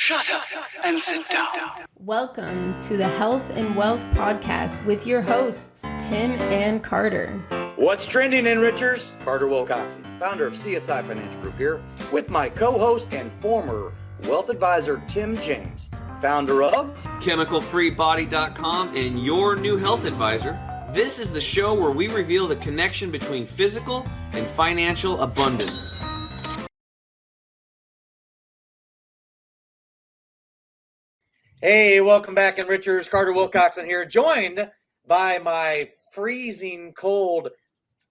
Shut up and sit down. Welcome to the Health and Wealth Podcast with your hosts, Tim and Carter. What's trending, Enrichers? Carter Wilcoxon, founder of CSI Financial Group here, with my co-host and former wealth advisor, Tim James, founder of ChemicalFreeBody.com and your new health advisor. This is the show where we reveal the connection between physical and financial abundance. Hey, welcome back, Enrichers. Carter Wilcoxon here, joined by my freezing cold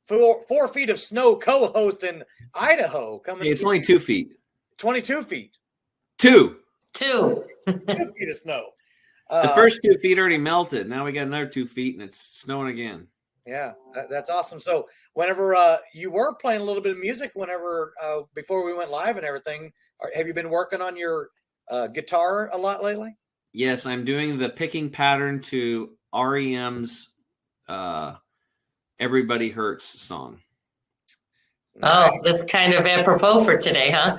4 feet of snow co-host in Idaho. It's only 2 feet. 22 feet. Two. 2 feet of snow. The first 2 feet already melted. Now we got another 2 feet, and it's snowing again. Yeah, that's awesome. So whenever you were playing a little bit of music, whenever before we went live and everything, have you been working on your guitar a lot lately? Yes, I'm doing the picking pattern to REM's Everybody Hurts song. Oh, that's kind of apropos for today, huh?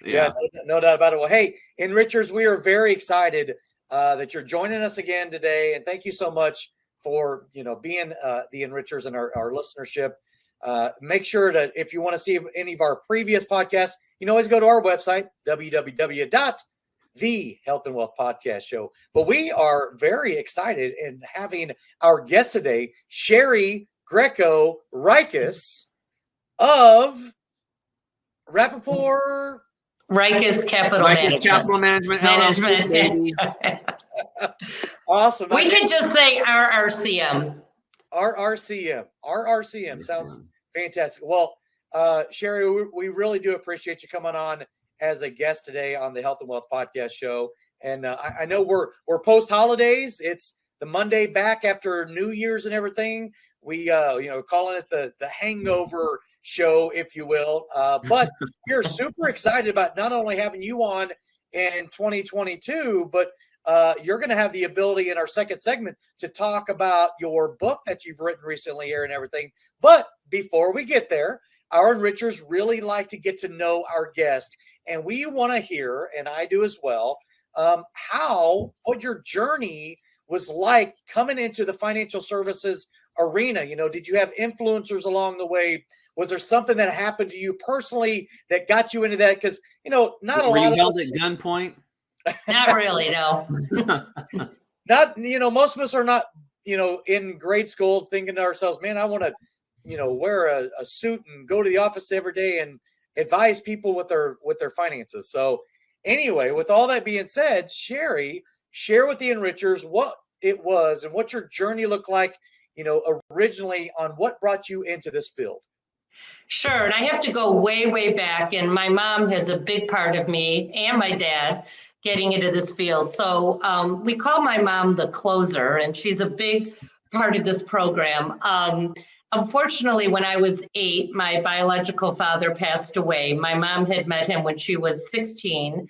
Yeah, no doubt about it. Well, hey, Enrichers, we are very excited that you're joining us again today. And thank you so much for, being the Enrichers and our listenership. Make sure that if you want to see any of our previous podcasts, you can always go to our website, The Health and Wealth Podcast Show. But we are very excited in having our guest today, Shari Greco Reiches of Rappaport Reiches Capital Management. Awesome. We can just say RRCM. RRCM sounds fantastic. Well, Shari, we really do appreciate you coming on as a guest today on the Health and Wealth Podcast Show. And I know we're post holidays. It's the Monday back after New Year's and everything. We calling it the hangover show, if you will. But we're super excited about not only having you on in 2022, but you're going to have the ability in our second segment to talk about your book that you've written recently here and everything. But before we get there, our Enrichers really like to get to know our guest. And we want to hear, and I do as well, what your journey was like coming into the financial services arena. Did you have influencers along the way? Was there something that happened to you personally that got you into that? Because, not a lot of us. Were you held at gunpoint? Not really, no. Most of us are not, in grade school thinking to ourselves, man, I want to, wear a suit and go to the office every day and advise people with their finances. So anyway, with all that being said, Shari, share with the Enrichers what it was and what your journey looked like, originally on what brought you into this field. Sure. And I have to go way, way back. And my mom has a big part of me and my dad getting into this field. So we call my mom the closer, and she's a big part of this program. Unfortunately, when I was 8, my biological father passed away. My mom had met him when she was 16.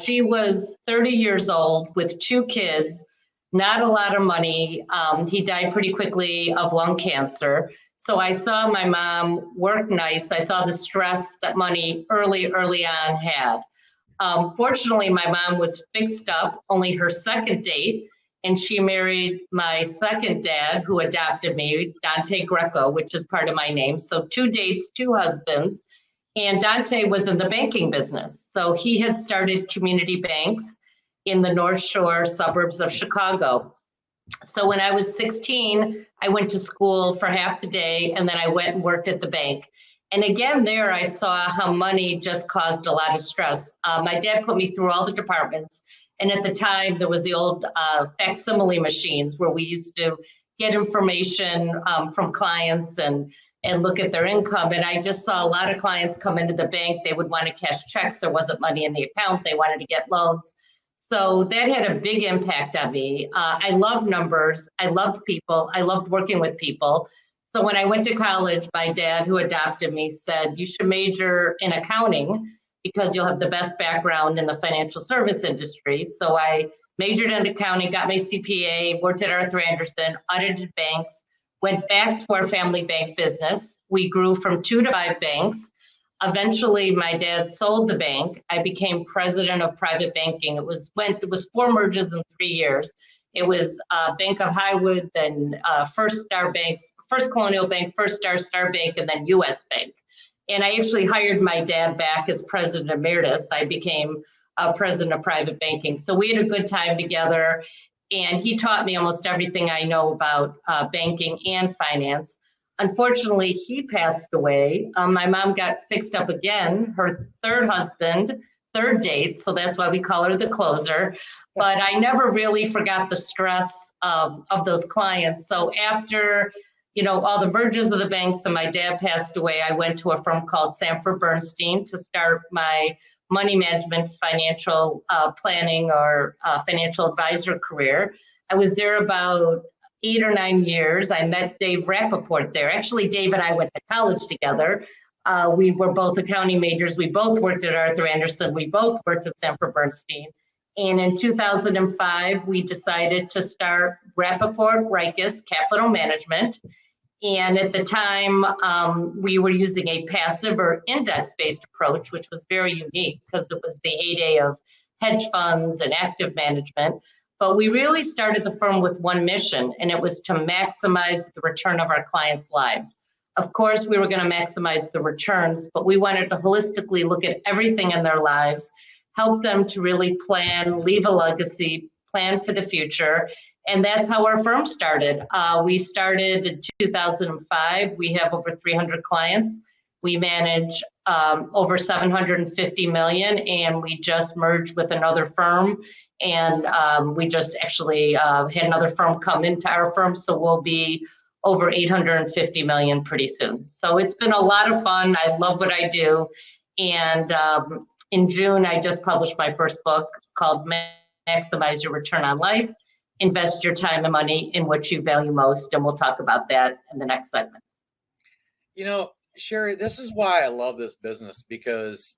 She was 30 years old with 2 kids, not a lot of money. He died pretty quickly of lung cancer. So I saw my mom work nights. I saw the stress that money early on had. Fortunately, my mom was fixed up, only her second date. And she married my second dad, who adopted me, Dante Greco, which is part of my name. So 2 dates, 2 husbands. And Dante was in the banking business. So he had started community banks in the North Shore suburbs of Chicago. So when I was 16, I went to school for half the day, and then I went and worked at the bank. And again, there I saw how money just caused a lot of stress. My dad put me through all the departments. And at the time, there was the old facsimile machines where we used to get information from clients and look at their income. And I just saw a lot of clients come into the bank. They would want to cash checks. There wasn't money in the account. They wanted to get loans. So that had a big impact on me. I love numbers. I loved people. I loved working with people. So when I went to college, my dad, who adopted me, said, you should major in accounting because you'll have the best background in the financial service industry. So I majored in accounting, got my CPA, worked at Arthur Andersen, audited banks, went back to our family bank business. We grew from 2 to 5 banks. Eventually, my dad sold the bank. I became president of private banking. It was 4 mergers in 3 years. It was Bank of Highwood, then First Star Bank, First Colonial Bank, First Star Bank, and then U.S. Bank. And I actually hired my dad back as president emeritus. I became president of private banking. So we had a good time together. And he taught me almost everything I know about banking and finance. Unfortunately, he passed away. My mom got fixed up again, her third husband, third date. So that's why we call her the closer. But I never really forgot the stress of those clients. So after, all the mergers of the banks and my dad passed away, I went to a firm called Sanford Bernstein to start my money management, financial planning, or financial advisor career. I was there about 8 or 9 years. I met Dave Rappaport there. Actually, Dave and I went to college together. We were both accounting majors. We both worked at Arthur Andersen. We both worked at Sanford Bernstein. And in 2005, we decided to start Rappaport Reiches Capital Management. And at the time, we were using a passive or index-based approach, which was very unique because it was the heyday of hedge funds and active management. But we really started the firm with one mission, and it was to maximize the return of our clients' lives. Of course, we were going to maximize the returns, but we wanted to holistically look at everything in their lives, help them to really plan, leave a legacy, plan for the future. And that's how our firm started. We started in 2005. We have over 300 clients. We manage over 750 million, and we just merged with another firm. And we just actually had another firm come into our firm, so we'll be over 850 million pretty soon. So it's been a lot of fun. I love what I do. And in June, I just published my first book called Maximize Your Return on Life. Invest your time and money in what you value most. And we'll talk about that in the next segment. Shari, this is why I love this business, because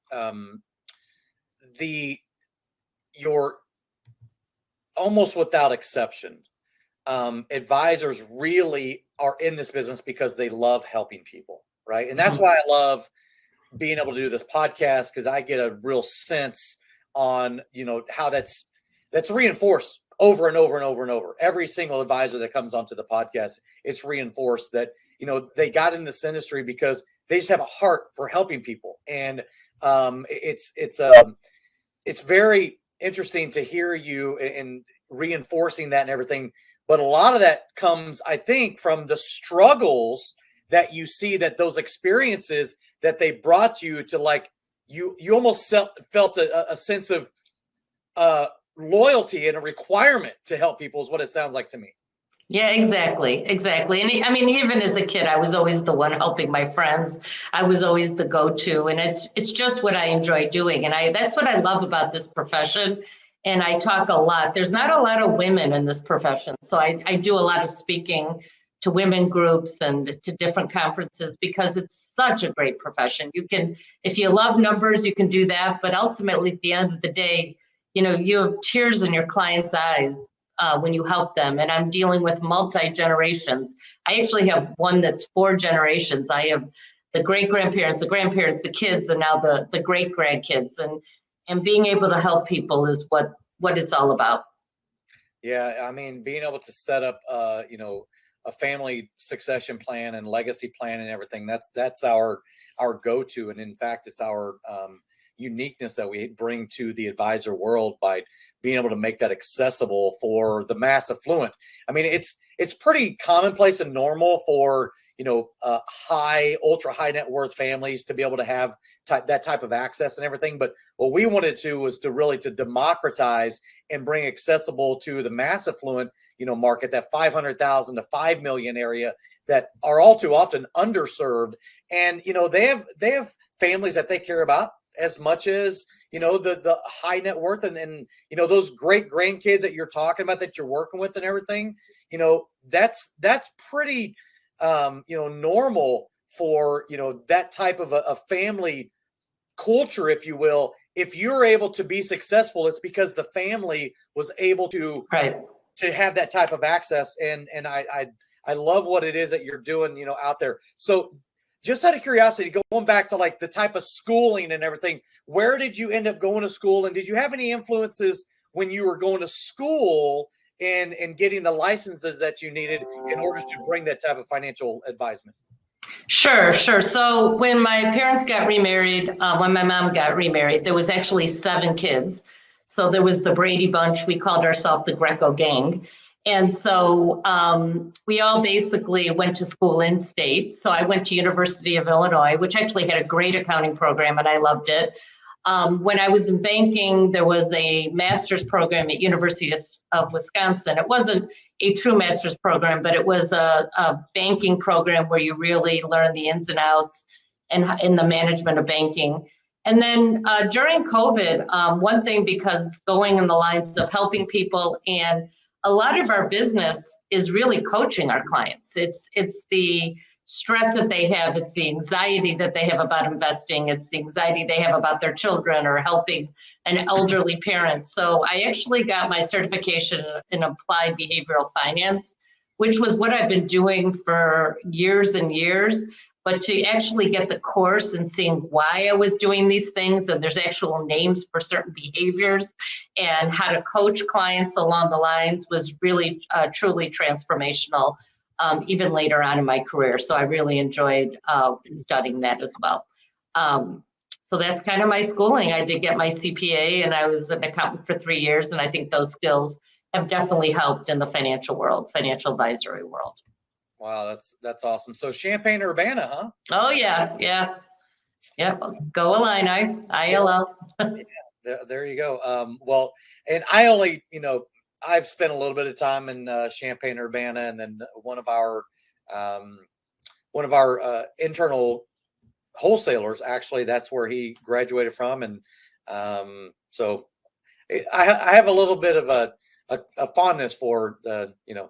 your almost without exception, advisors really are in this business because they love helping people, right? And that's why I love being able to do this podcast, because I get a real sense on, how that's reinforced over and over and over and over. Every single advisor that comes onto the podcast, it's reinforced that, they got in this industry because they just have a heart for helping people. And it's very interesting to hear you and reinforcing that and everything. But a lot of that comes, I think, from the struggles that you see, that those experiences that they brought you to, like, you almost felt a sense of loyalty and a requirement to help people, is what it sounds like to me. Yeah, exactly. And I mean, even as a kid, I was always the one helping my friends. I was always the go-to, and it's just what I enjoy doing. And that's what I love about this profession. And I talk a lot. There's not a lot of women in this profession. So I do a lot of speaking to women groups and to different conferences, because it's such a great profession. You can, if you love numbers, you can do that. But ultimately, at the end of the day, you have tears in your clients' eyes when you help them. And I'm dealing with multi-generations. I actually have one that's 4 generations. I have the great-grandparents, the grandparents, the kids, and now the great-grandkids. And being able to help people is what it's all about. Yeah, I mean, being able to set up, a family succession plan and legacy plan and everything, that's our go-to. And in fact, it's our uniqueness that we bring to the advisor world by being able to make that accessible for the mass affluent. I mean, it's pretty commonplace and normal for, ultra high net worth families to be able to have that type of access and everything. But what we wanted to was to really to democratize and bring accessible to the mass affluent, market, that 500,000 to 5 million area that are all too often underserved. And, they have families that they care about as much as, the high net worth and those great grandkids that you're talking about, that you're working with and everything, that's pretty, normal for, that type of a family culture, if you will. If you're able to be successful, it's because the family was able to, to have that type of access. And I love what it is that you're doing, out there. So just out of curiosity, going back to like the type of schooling and everything, where did you end up going to school? And did you have any influences when you were going to school and getting the licenses that you needed in order to bring that type of financial advisement? Sure. So when my parents got remarried, when my mom got remarried, there was actually 7 kids. So there was the Brady Bunch. We called ourselves the Greco Gang. And so we all basically went to school in state. So I went to University of Illinois, which actually had a great accounting program, and I loved it. When I was in banking, there was a master's program at University of Wisconsin. It wasn't a true master's program, but it was a banking program where you really learn the ins and outs and in the management of banking. And then during COVID, one thing, because going in the lines of helping people, and a lot of our business is really coaching our clients. It's the stress that they have. It's the anxiety that they have about investing. It's the anxiety they have about their children or helping an elderly parent. So I actually got my certification in applied behavioral finance, which was what I've been doing for years and years. But to actually get the course and seeing why I was doing these things, and there's actual names for certain behaviors and how to coach clients along the lines, was really truly transformational, even later on in my career. So I really enjoyed studying that as well. So that's kind of my schooling. I did get my CPA, and I was an accountant for 3 years. And I think those skills have definitely helped in the financial world, financial advisory world. Wow, that's awesome. So Champaign-Urbana, huh? Oh yeah. Go Illini, ILL. Yeah, there you go. Well, and I only, I've spent a little bit of time in Champaign-Urbana, and then one of our internal wholesalers, actually, that's where he graduated from, and so I have a little bit of a fondness for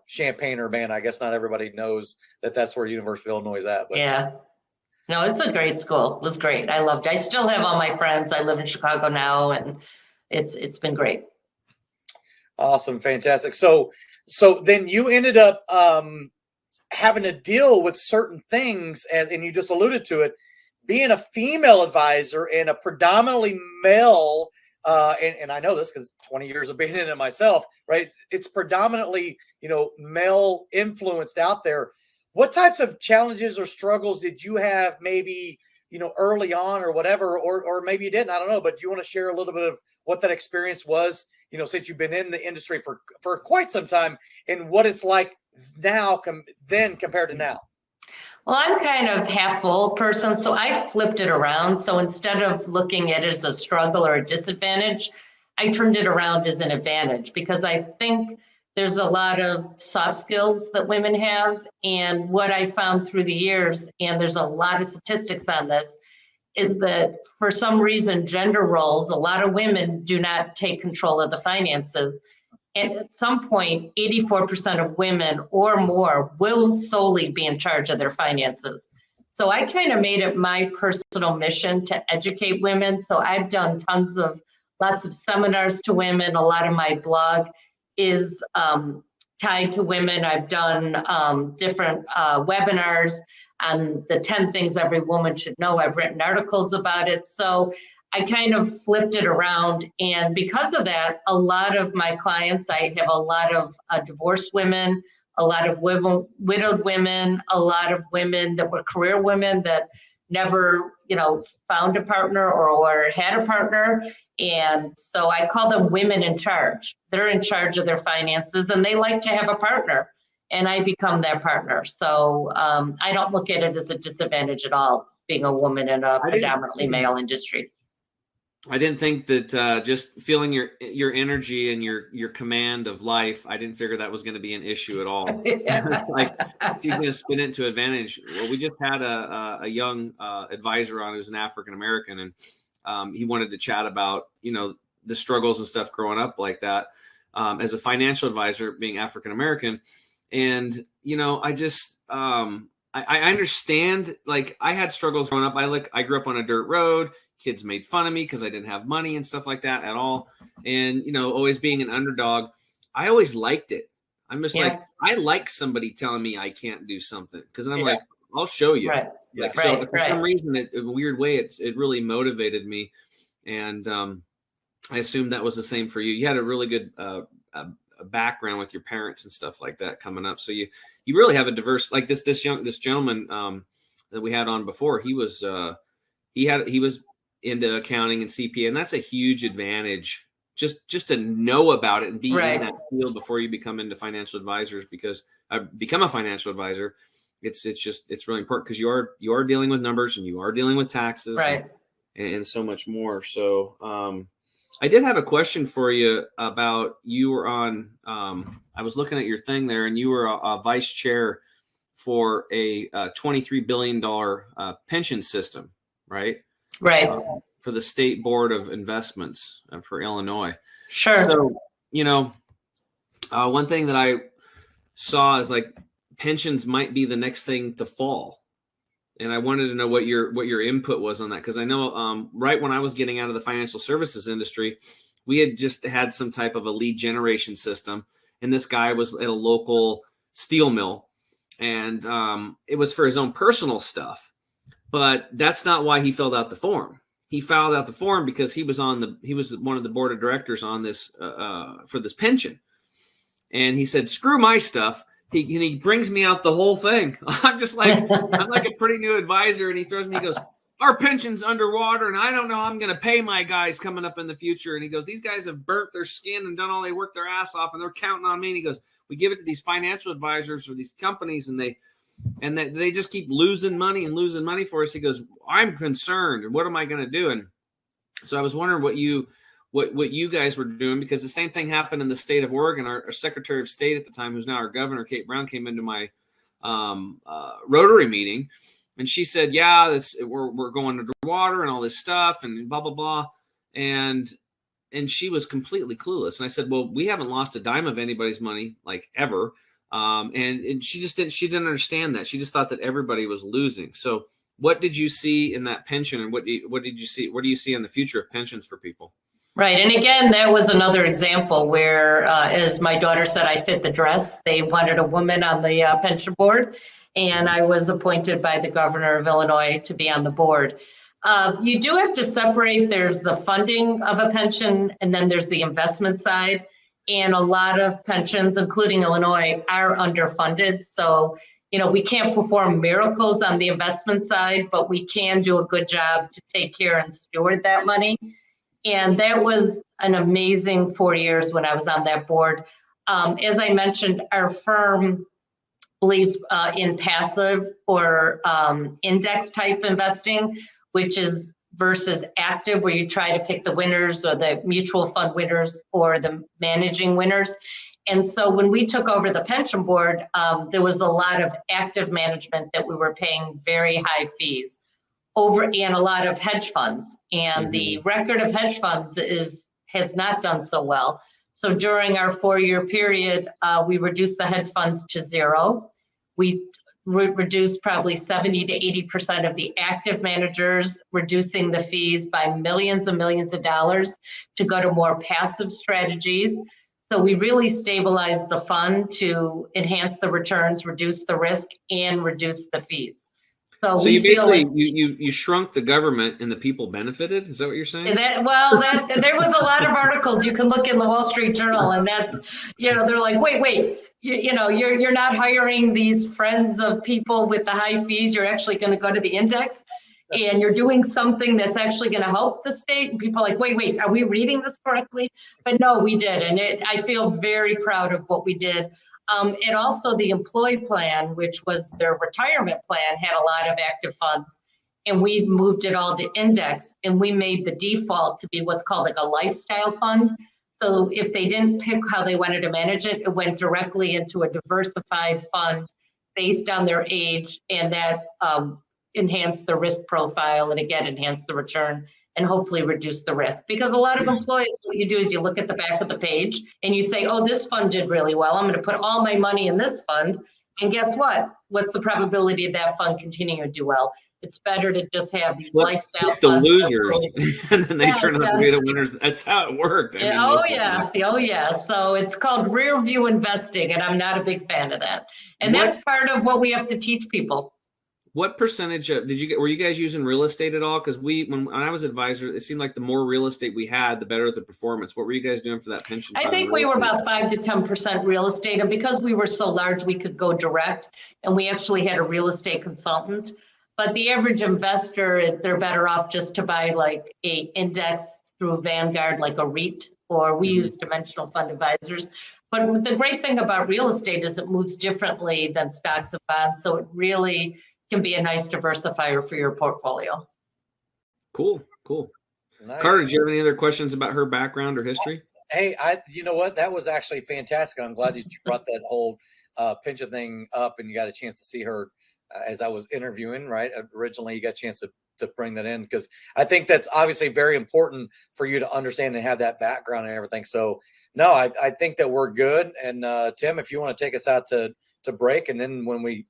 Champaign-Urbana. I guess not everybody knows that's where University of Illinois is at. But. Yeah. No, it's a great school. It was great. I loved it. I still have all my friends. I live in Chicago now, and it's been great. Awesome. Fantastic. So then you ended up having to deal with certain things, and you just alluded to it, being a female advisor in a predominantly male and I know this because 20 years of being in it myself, right? It's predominantly, male influenced out there. What types of challenges or struggles did you have maybe, early on or whatever, or maybe you didn't, I don't know, but do you want to share a little bit of what that experience was, since you've been in the industry for quite some time, and what it's like now then compared to now? Well, I'm kind of half full person, so I flipped it around. So instead of looking at it as a struggle or a disadvantage, I turned it around as an advantage, because I think there's a lot of soft skills that women have. And what I found through the years, and there's a lot of statistics on this, is that for some reason, gender roles, a lot of women do not take control of the finances. And at some point, 84% of women or more will solely be in charge of their finances. So I kind of made it my personal mission to educate women. So I've done lots of seminars to women. A lot of my blog is tied to women. I've done different webinars on the 10 things every woman should know. I've written articles about it. So I kind of flipped it around. And because of that, a lot of my clients, I have a lot of divorced women, a lot of widowed women, a lot of women that were career women that never, found a partner or had a partner. And so I call them women in charge. They're in charge of their finances, and they like to have a partner, and I become their partner. So I don't look at it as a disadvantage at all, being a woman in a predominantly male industry. I didn't think that just feeling your energy and your command of life, I didn't figure that was going to be an issue at all. It's like she's going to spin it to advantage. Well, we just had a young advisor on who's an African American, and he wanted to chat about the struggles and stuff growing up like that as a financial advisor, being African American, and I just I understand. Like, I had struggles growing up. I grew up on a dirt road. Kids made fun of me because I didn't have money and stuff like that at all. And, always being an underdog, I always liked it. I'm just like, I like somebody telling me I can't do something, because then I'm like, I'll show you. Right. Yeah. Like, so for some reason, in a weird way, it really motivated me. And I assumed that was the same for you. You had a really good background with your parents and stuff like that coming up. So you really have a diverse, like this gentleman that we had on before. He was into accounting and CPA, and that's a huge advantage. Just to know about it and be in that field before you become into financial advisors, because become a financial advisor. It's really important, because you are dealing with numbers, and you are dealing with taxes, and so much more. So I did have a question for you about, you were on, I was looking at your thing there, and you were a vice chair for a $23 billion pension system, right? Right. For the State Board of Investments for Illinois. Sure. So, one thing that I saw is like pensions might be the next thing to fall. And I wanted to know what your input was on that. Because I know right when I was getting out of the financial services industry, we had just had some type of a lead generation system. And this guy was at a local steel mill. And it was for his own personal stuff. But that's not why he filled out the form. He filed out the form because he was one of the board of directors on this for this pension. And he said, screw my stuff. He brings me out the whole thing. I'm just like, I'm like a pretty new advisor. And he throws me, he goes, our pension's underwater. And I don't know how I'm going to pay my guys coming up in the future. And he goes, these guys have burnt their skin and done all, they worked their ass off, and they're counting on me. And he goes, we give it to these financial advisors or these companies, and they just keep losing money for us. He goes, I'm concerned. And what am I going to do? And so I was wondering what you guys were doing, because the same thing happened in the state of Oregon. Our Secretary of State at the time, who's now our governor, Kate Brown, came into my Rotary meeting, and she said, yeah, we're going underwater and all this stuff and blah, blah, blah. And she was completely clueless. And I said, well, we haven't lost a dime of anybody's money, like, ever. And she didn't understand that. She just thought that everybody was losing. So what did you see in that pension, and what did you see? What do you see in the future of pensions for people? Right. And again, that was another example where, as my daughter said, I fit the dress. They wanted a woman on the pension board, and I was appointed by the governor of Illinois to be on the board. You do have to separate. There's the funding of a pension, and then there's the investment side. And a lot of pensions, including Illinois, are underfunded. So, we can't perform miracles on the investment side, but we can do a good job to take care and steward that money. And that was an amazing 4 years when I was on that board. As I mentioned, our firm believes in passive or index type investing, which is versus active, where you try to pick the winners or the mutual fund winners or the managing winners. And so when we took over the pension board, there was a lot of active management that we were paying very high fees over, and a lot of hedge funds. And the record of hedge funds has not done so well. So during our 4-year period, we reduced the hedge funds to zero. We reduced probably 70 to 80% of the active managers, reducing the fees by millions and millions of dollars to go to more passive strategies. So we really stabilized the fund to enhance the returns, reduce the risk, and reduce the fees. So you basically you shrunk the government and the people benefited. Is that what you're saying? There was a lot of articles you can look in the Wall Street Journal, and that's, they're like, wait, you're not hiring these friends of people with the high fees. You're actually going to go to the index, and you're doing something that's actually going to help the state. And people are like, wait, are we reading this correctly? But no, we did, and I feel very proud of what we did. And also the employee plan, which was their retirement plan, had a lot of active funds, and we moved it all to index, and we made the default to be what's called like a lifestyle fund. So if they didn't pick how they wanted to manage it, it went directly into a diversified fund based on their age, and that enhanced the risk profile, and again, enhanced the return and hopefully reduce the risk. Because a lot of employees, what you do is you look at the back of the page and you say, oh, this fund did really well. I'm going to put all my money in this fund. And guess what? What's the probability of that fund continuing to do well? It's better to just have these lifestyle the losers, and then they turn out to be the winners. That's how it worked. Oh yeah. So it's called rear view investing, and I'm not a big fan of that. And that's part of what we have to teach people. What percentage of were you guys using real estate at all? Because when I was advisor, it seemed like the more real estate we had, the better the performance. What were you guys doing for that pension I fund? think we were about 5 to 10% real estate, and because we were so large, we could go direct, and we actually had a real estate consultant. But the average investor, they're better off just to buy like a index through Vanguard, like a REIT, or we use dimensional fund advisors. But the great thing about real estate is it moves differently than stocks and bonds, so it really can be a nice diversifier for your portfolio. Cool. Nice. Carter, do you have any other questions about her background or history? Hey, you know what? That was actually fantastic. I'm glad that you brought that whole pension thing up, and you got a chance to see her as I was interviewing, right? Originally, you got a chance to bring that in, because I think that's obviously very important for you to understand and have that background and everything. So no, I think that we're good. And Tim, if you want to take us out to break, and then when we,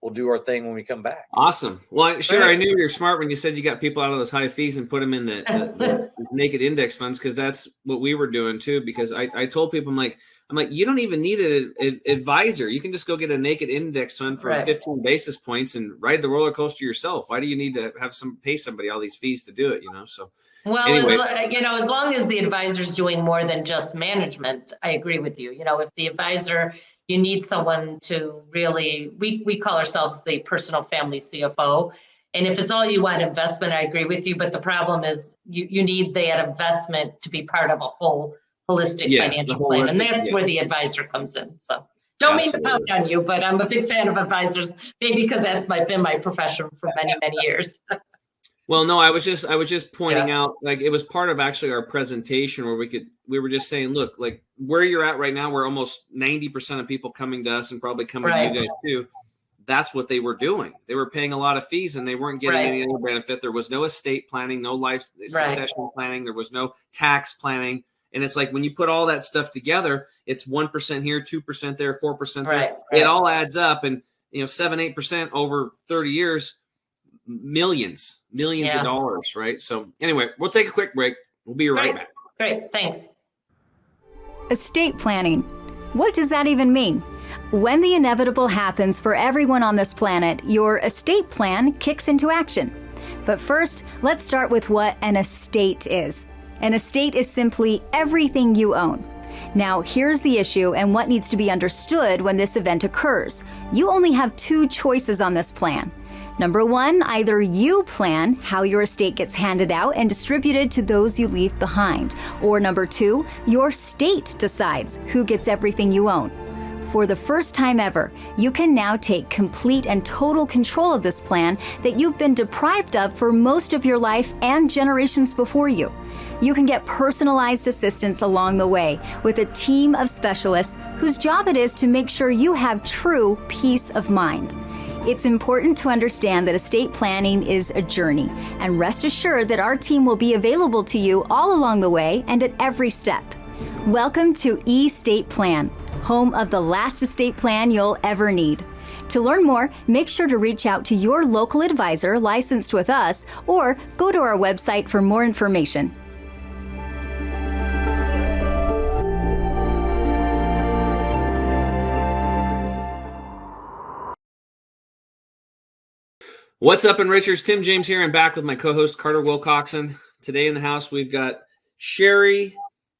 we'll do our thing when we come back. Awesome. Well, sure. I knew you're smart when you said you got people out of those high fees and put them in the naked index funds, because that's what we were doing too. Because I told people, I'm like, you don't even need an advisor. You can just go get a naked index fund for 15 basis points and ride the roller coaster yourself. Why do you need to have pay somebody all these fees to do it? So. Well, anyway. as long as the advisor's doing more than just management, I agree with you. If the advisor, you need someone to really, we call ourselves the personal family CFO. And if it's all you want investment, I agree with you. But the problem is you need that investment to be part of a whole holistic financial plan. And that's where the advisor comes in. So don't mean to pound on you, but I'm a big fan of advisors, maybe because that's been my profession for many, many years. Well, no, I was just pointing out, like, it was part of actually our presentation where we were just saying, look, like where you're at right now, where almost 90% of people coming to us and probably coming to you guys too, that's what they were doing. They were paying a lot of fees and they weren't getting any other benefit. There was no estate planning, no life succession planning. There was no tax planning. And it's like, when you put all that stuff together, it's 1% here, 2% there, 4% there. It all adds up, and 7-8% over 30 years, millions of dollars, right? So anyway, we'll take a quick break. We'll be right back. Great, thanks. Estate planning. What does that even mean? When the inevitable happens for everyone on this planet, your estate plan kicks into action. But first, let's start with what an estate is. An estate is simply everything you own. Now, here's the issue and what needs to be understood when this event occurs. You only have 2 choices on this plan. Number 1, either you plan how your estate gets handed out and distributed to those you leave behind. Or number 2, your state decides who gets everything you own. For the first time ever, you can now take complete and total control of this plan that you've been deprived of for most of your life and generations before you. You can get personalized assistance along the way with a team of specialists whose job it is to make sure you have true peace of mind. It's important to understand that estate planning is a journey, and rest assured that our team will be available to you all along the way and at every step. Welcome to eState Plan, home of the last estate plan you'll ever need. To learn more, make sure to reach out to your local advisor licensed with us, or go to our website for more information. What's up, Enrichers? Tim James here. I'm back with my co-host Carter Wilcoxon. Today in the house, we've got Shari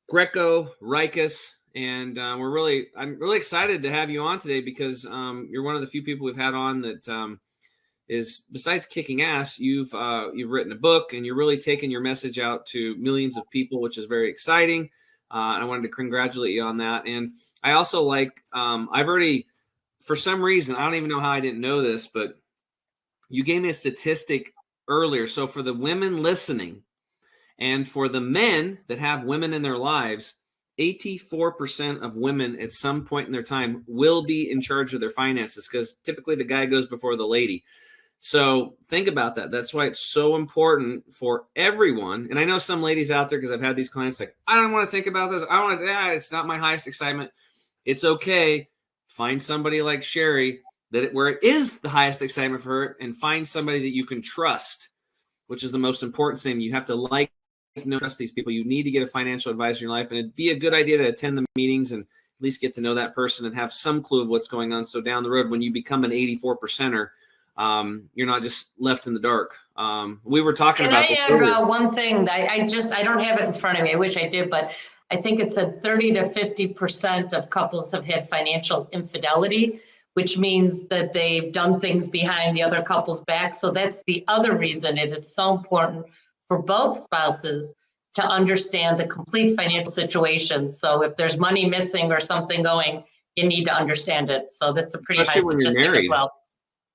Greco Reiches, and I'm really excited to have you on today because you're one of the few people we've had on that is, besides kicking ass, you've written a book and you're really taking your message out to millions of people, which is very exciting. And I wanted to congratulate you on that. And I also I've already, for some reason, I don't even know how I didn't know this, but you gave me a statistic earlier. So for the women listening and for the men that have women in their lives, 84% of women at some point in their time will be in charge of their finances, because typically the guy goes before the lady. So think about that. That's why it's so important for everyone. And I know some ladies out there, because I've had these clients like, I don't want to think about this. It's not my highest excitement. It's okay. Find somebody like Shari where it is the highest excitement for her, and find somebody that you can trust, which is the most important thing. You have to trust these people. You need to get a financial advisor in your life, and it'd be a good idea to attend the meetings and at least get to know that person and have some clue of what's going on. So down the road, when you become an 84%er, you're not just left in the dark. We were talking Can about I this add earlier. one thing? I don't have it in front of me. I wish I did, but I think it said 30 to 50% of couples have had financial infidelity, which means that they've done things behind the other couple's back. So that's the other reason it is so important for both spouses to understand the complete financial situation. So if there's money missing or something going, you need to understand it. So that's a pretty Especially high when you're statistic as married. well.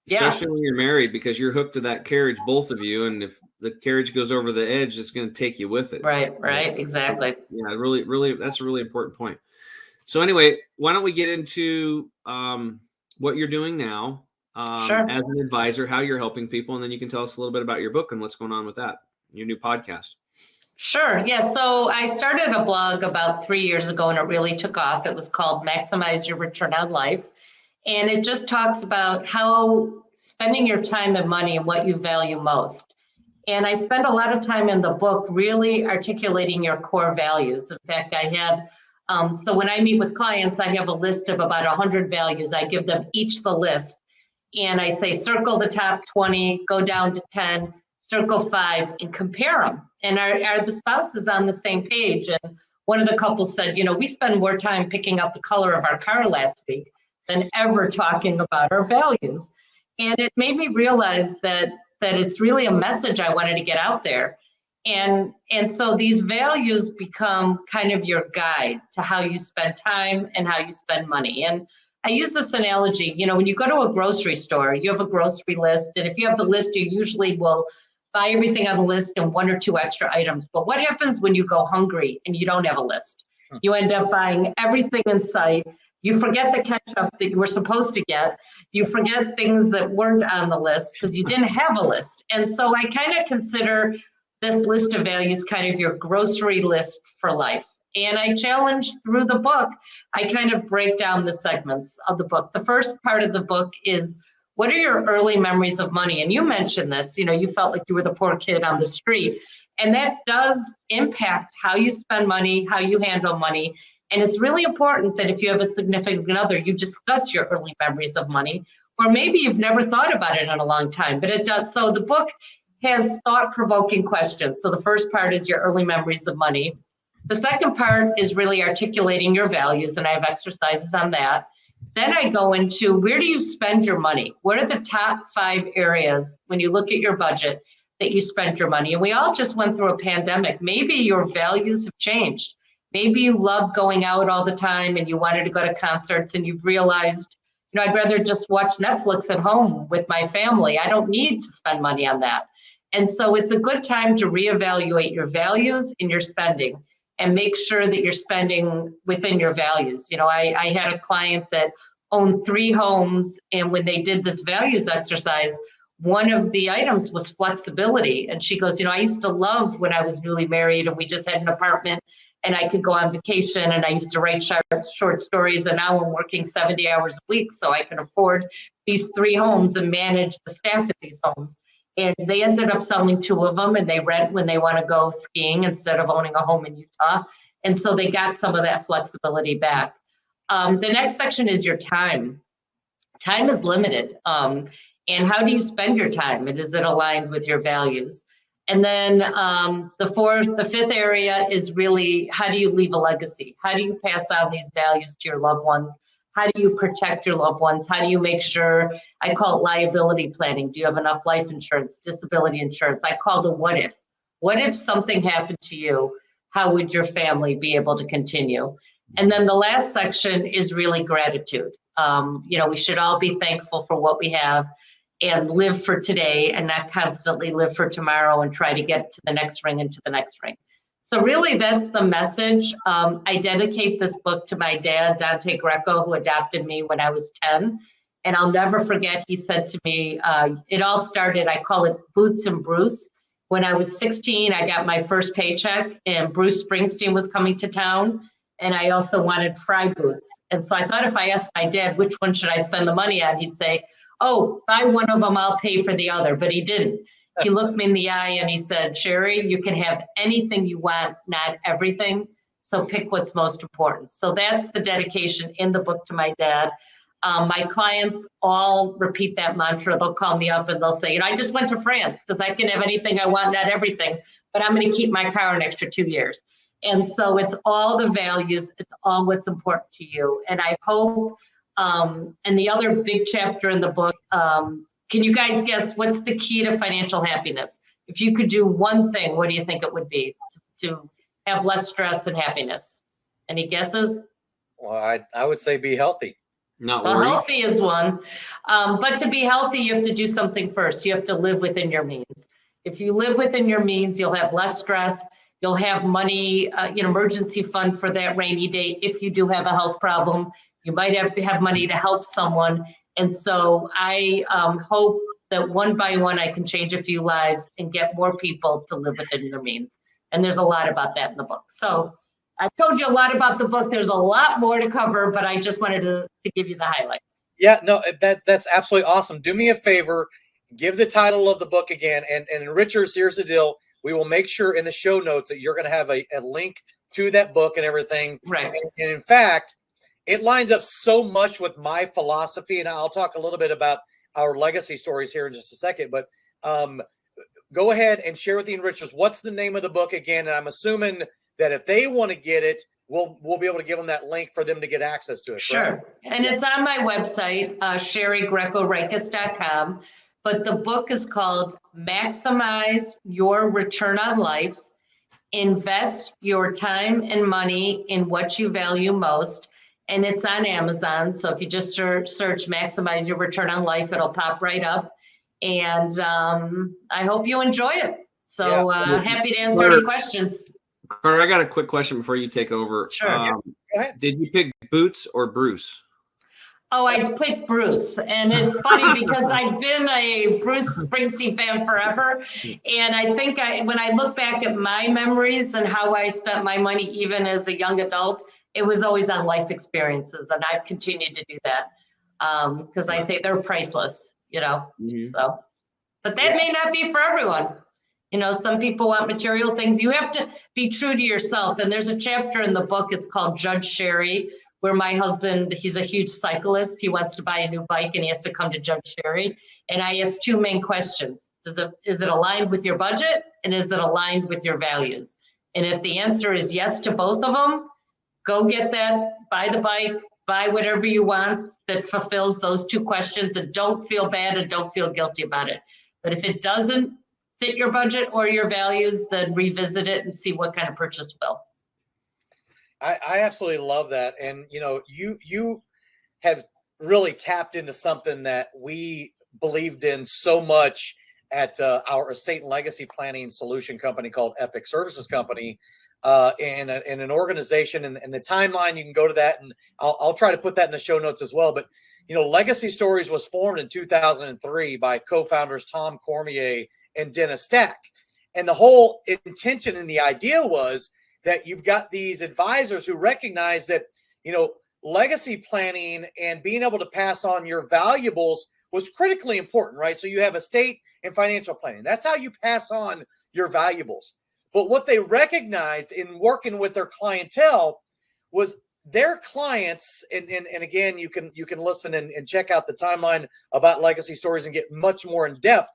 Especially when you're married, because you're hooked to that carriage, both of you. And if the carriage goes over the edge, it's going to take you with it. Right, exactly. Yeah, really, that's a really important point. So anyway, why don't we get into what you're doing now Sure. as an advisor, how you're helping people, and then you can tell us a little bit about your book and what's going on with that, your new podcast. Sure. Yeah. So I started a blog about 3 years ago and it really took off. It was called Maximize Your Return on Life. And it just talks about how spending your time and money and what you value most. And I spend a lot of time in the book really articulating your core values. In fact, I had, so when I meet with clients, I have a list of about 100 values. I give them each the list and I say, circle the top 20, go down to 10, circle 5 and compare them. And are the spouses on the same page? And one of the couples said, we spend more time picking out the color of our car last week than ever talking about our values. And it made me realize that it's really a message I wanted to get out there. And so these values become kind of your guide to how you spend time and how you spend money. And I use this analogy, when you go to a grocery store, you have a grocery list. And if you have the list, you usually will buy everything on the list and 1 or 2 extra items. But what happens when you go hungry and you don't have a list? You end up buying everything in sight. You forget the ketchup that you were supposed to get. You forget things that weren't on the list because you didn't have a list. And so I kind of consider this list of values kind of your grocery list for life. And I challenge through the book, I kind of break down the segments of the book. The first part of the book is, what are your early memories of money? And you mentioned this, you felt like you were the poor kid on the street. And that does impact how you spend money, how you handle money. And it's really important that if you have a significant other, you discuss your early memories of money, or maybe you've never thought about it in a long time, but it does. So the book has thought-provoking questions. So the first part is your early memories of money. The second part is really articulating your values, and I have exercises on that. Then I go into, where do you spend your money? What are the top 5 areas when you look at your budget that you spend your money? And we all just went through a pandemic. Maybe your values have changed. Maybe you love going out all the time and you wanted to go to concerts and you've realized, I'd rather just watch Netflix at home with my family. I don't need to spend money on that. And so it's a good time to reevaluate your values and your spending and make sure that you're spending within your values. I had a client that owned 3 homes, and when they did this values exercise, one of the items was flexibility. And she goes, I used to love when I was newly married and we just had an apartment and I could go on vacation and I used to write short stories, and now I'm working 70 hours a week so I can afford these 3 homes and manage the staff at these homes. And they ended up selling 2 of them, and they rent when they want to go skiing instead of owning a home in Utah. And so they got some of that flexibility back. The next section is your time. Time is limited. And how do you spend your time? And is it aligned with your values? And then the 5th area is really, how do you leave a legacy? How do you pass on these values to your loved ones? How do you protect your loved ones? How do you make sure, I call it liability planning. Do you have enough life insurance, disability insurance? I call the what if. What if something happened to you? How would your family be able to continue? And then the last section is really gratitude. We should all be thankful for what we have and live for today and not constantly live for tomorrow and try to get to the next ring and to the next ring. So really, that's the message. I dedicate this book to my dad, Dante Greco, who adopted me when I was 10. And I'll never forget, he said to me, it all started, I call it Boots and Bruce. When I was 16, I got my first paycheck and Bruce Springsteen was coming to town. And I also wanted fry boots. And so I thought if I asked my dad, which one should I spend the money on? He'd say, oh, buy one of them, I'll pay for the other. But he didn't. He looked me in the eye and he said, Shari, you can have anything you want, not everything. So pick what's most important. So that's the dedication in the book to my dad. My clients all repeat that mantra. They'll call me up and they'll say, I just went to France because I can have anything I want, not everything, but I'm going to keep my car an extra 2 years. And so it's all the values. It's all what's important to you. And I hope, and the other big chapter in the book, can you guys guess what's the key to financial happiness? If you could do one thing, what do you think it would be to have less stress and happiness? Any guesses? Well, I would say be healthy. Not Well, worry. healthy is one. But to be healthy, you have to do something first. You have to live within your means. If you live within your means, you'll have less stress. You'll have money, emergency fund for that rainy day. If you do have a health problem, you might have money to help someone. And so I hope that one by one, I can change a few lives and get more people to live within their means. And there's a lot about that in the book. So I told you a lot about the book. There's a lot more to cover, but I just wanted to give you the highlights. Yeah, no, that's absolutely awesome. Do me a favor, give the title of the book again. And Richards, here's the deal. We will make sure in the show notes that you're going to have a link to that book and everything. Right. And in fact, it lines up so much with my philosophy. And I'll talk a little bit about our legacy stories here in just a second. But go ahead and share with the enrichers. What's the name of the book again? And I'm assuming that if they want to get it, we'll be able to give them that link for them to get access to it. Sure. Correct? And it's on my website, ShariGrecoReiches.com. But the book is called Maximize Your Return on Life. Invest your time and money in what you value most. And it's on Amazon. So if you just search Maximize Your Return on Life, it'll pop right up. And I hope you enjoy it. So happy to answer any questions. Carter, I got a quick question before you take over. Sure. Go ahead. Did you pick Boots or Bruce? Oh, I picked Bruce. And it's funny because I've been a Bruce Springsteen fan forever. And I think when I look back at my memories and how I spent my money, even as a young adult, it was always on life experiences. And I've continued to do that because I say they're priceless, Mm-hmm. So, but that may not be for everyone. Some people want material things. You have to be true to yourself. And there's a chapter in the book, it's called Judge Shari, where my husband, he's a huge cyclist. He wants to buy a new bike and he has to come to Judge Shari. And I ask two main questions. Is it aligned with your budget? And is it aligned with your values? And if the answer is yes to both of them, go get that, buy the bike, buy whatever you want that fulfills those two questions, and don't feel bad and don't feel guilty about it. But if it doesn't fit your budget or your values, then revisit it and see what kind of purchase will. I absolutely love that. And, you have really tapped into something that we believed in so much at our estate and legacy planning solution company called Epic Services Company, in an organization. And the timeline, you can go to that, and I'll try to put that in the show notes as well. But, Legacy Stories was formed in 2003 by co-founders Tom Cormier and Dennis Stack. And the whole intention and the idea was that you've got these advisors who recognize that, legacy planning and being able to pass on your valuables was critically important, right? So you have estate and financial planning. That's how you pass on your valuables. But what they recognized in working with their clientele was their clients, and again, you can listen and check out the timeline about Legacy Stories and get much more in depth.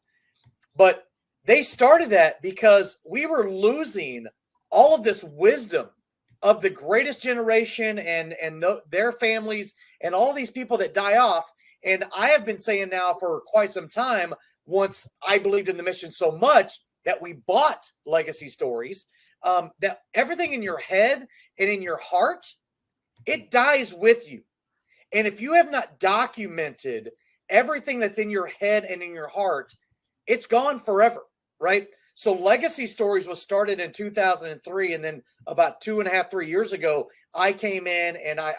But they started that because we were losing all of this wisdom of the greatest generation and their families and all of these people that die off. And I have been saying now for quite some time, once I believed in the mission so much that we bought Legacy Stories, that everything in your head and in your heart, it dies with you. And if you have not documented everything that's in your head and in your heart, it's gone forever, right? So Legacy Stories was started in 2003. And then about 2.5, 3 years ago, I came in and I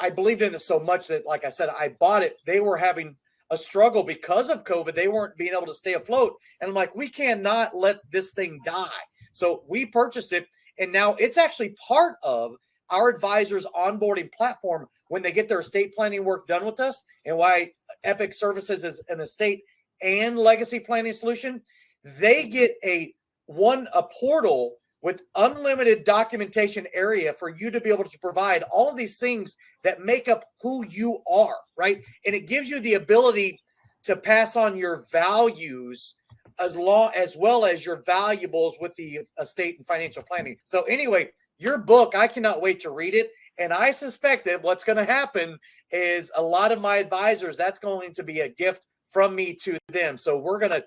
believed in it so much that, like I said, I bought it. They were having a struggle because of COVID. They weren't being able to stay afloat. And I'm like, we cannot let this thing die. So we purchased it. And now it's actually part of our advisors' onboarding platform when they get their estate planning work done with us, and why Epic Services is an estate and legacy planning solution. They get a portal with unlimited documentation area for you to be able to provide all of these things that make up who you are, right? And it gives you the ability to pass on your values as well as your valuables with the estate and financial planning. So anyway, your book, I cannot wait to read it. And I suspect that what's going to happen is a lot of my advisors, that's going to be a gift from me to them. So we're going to,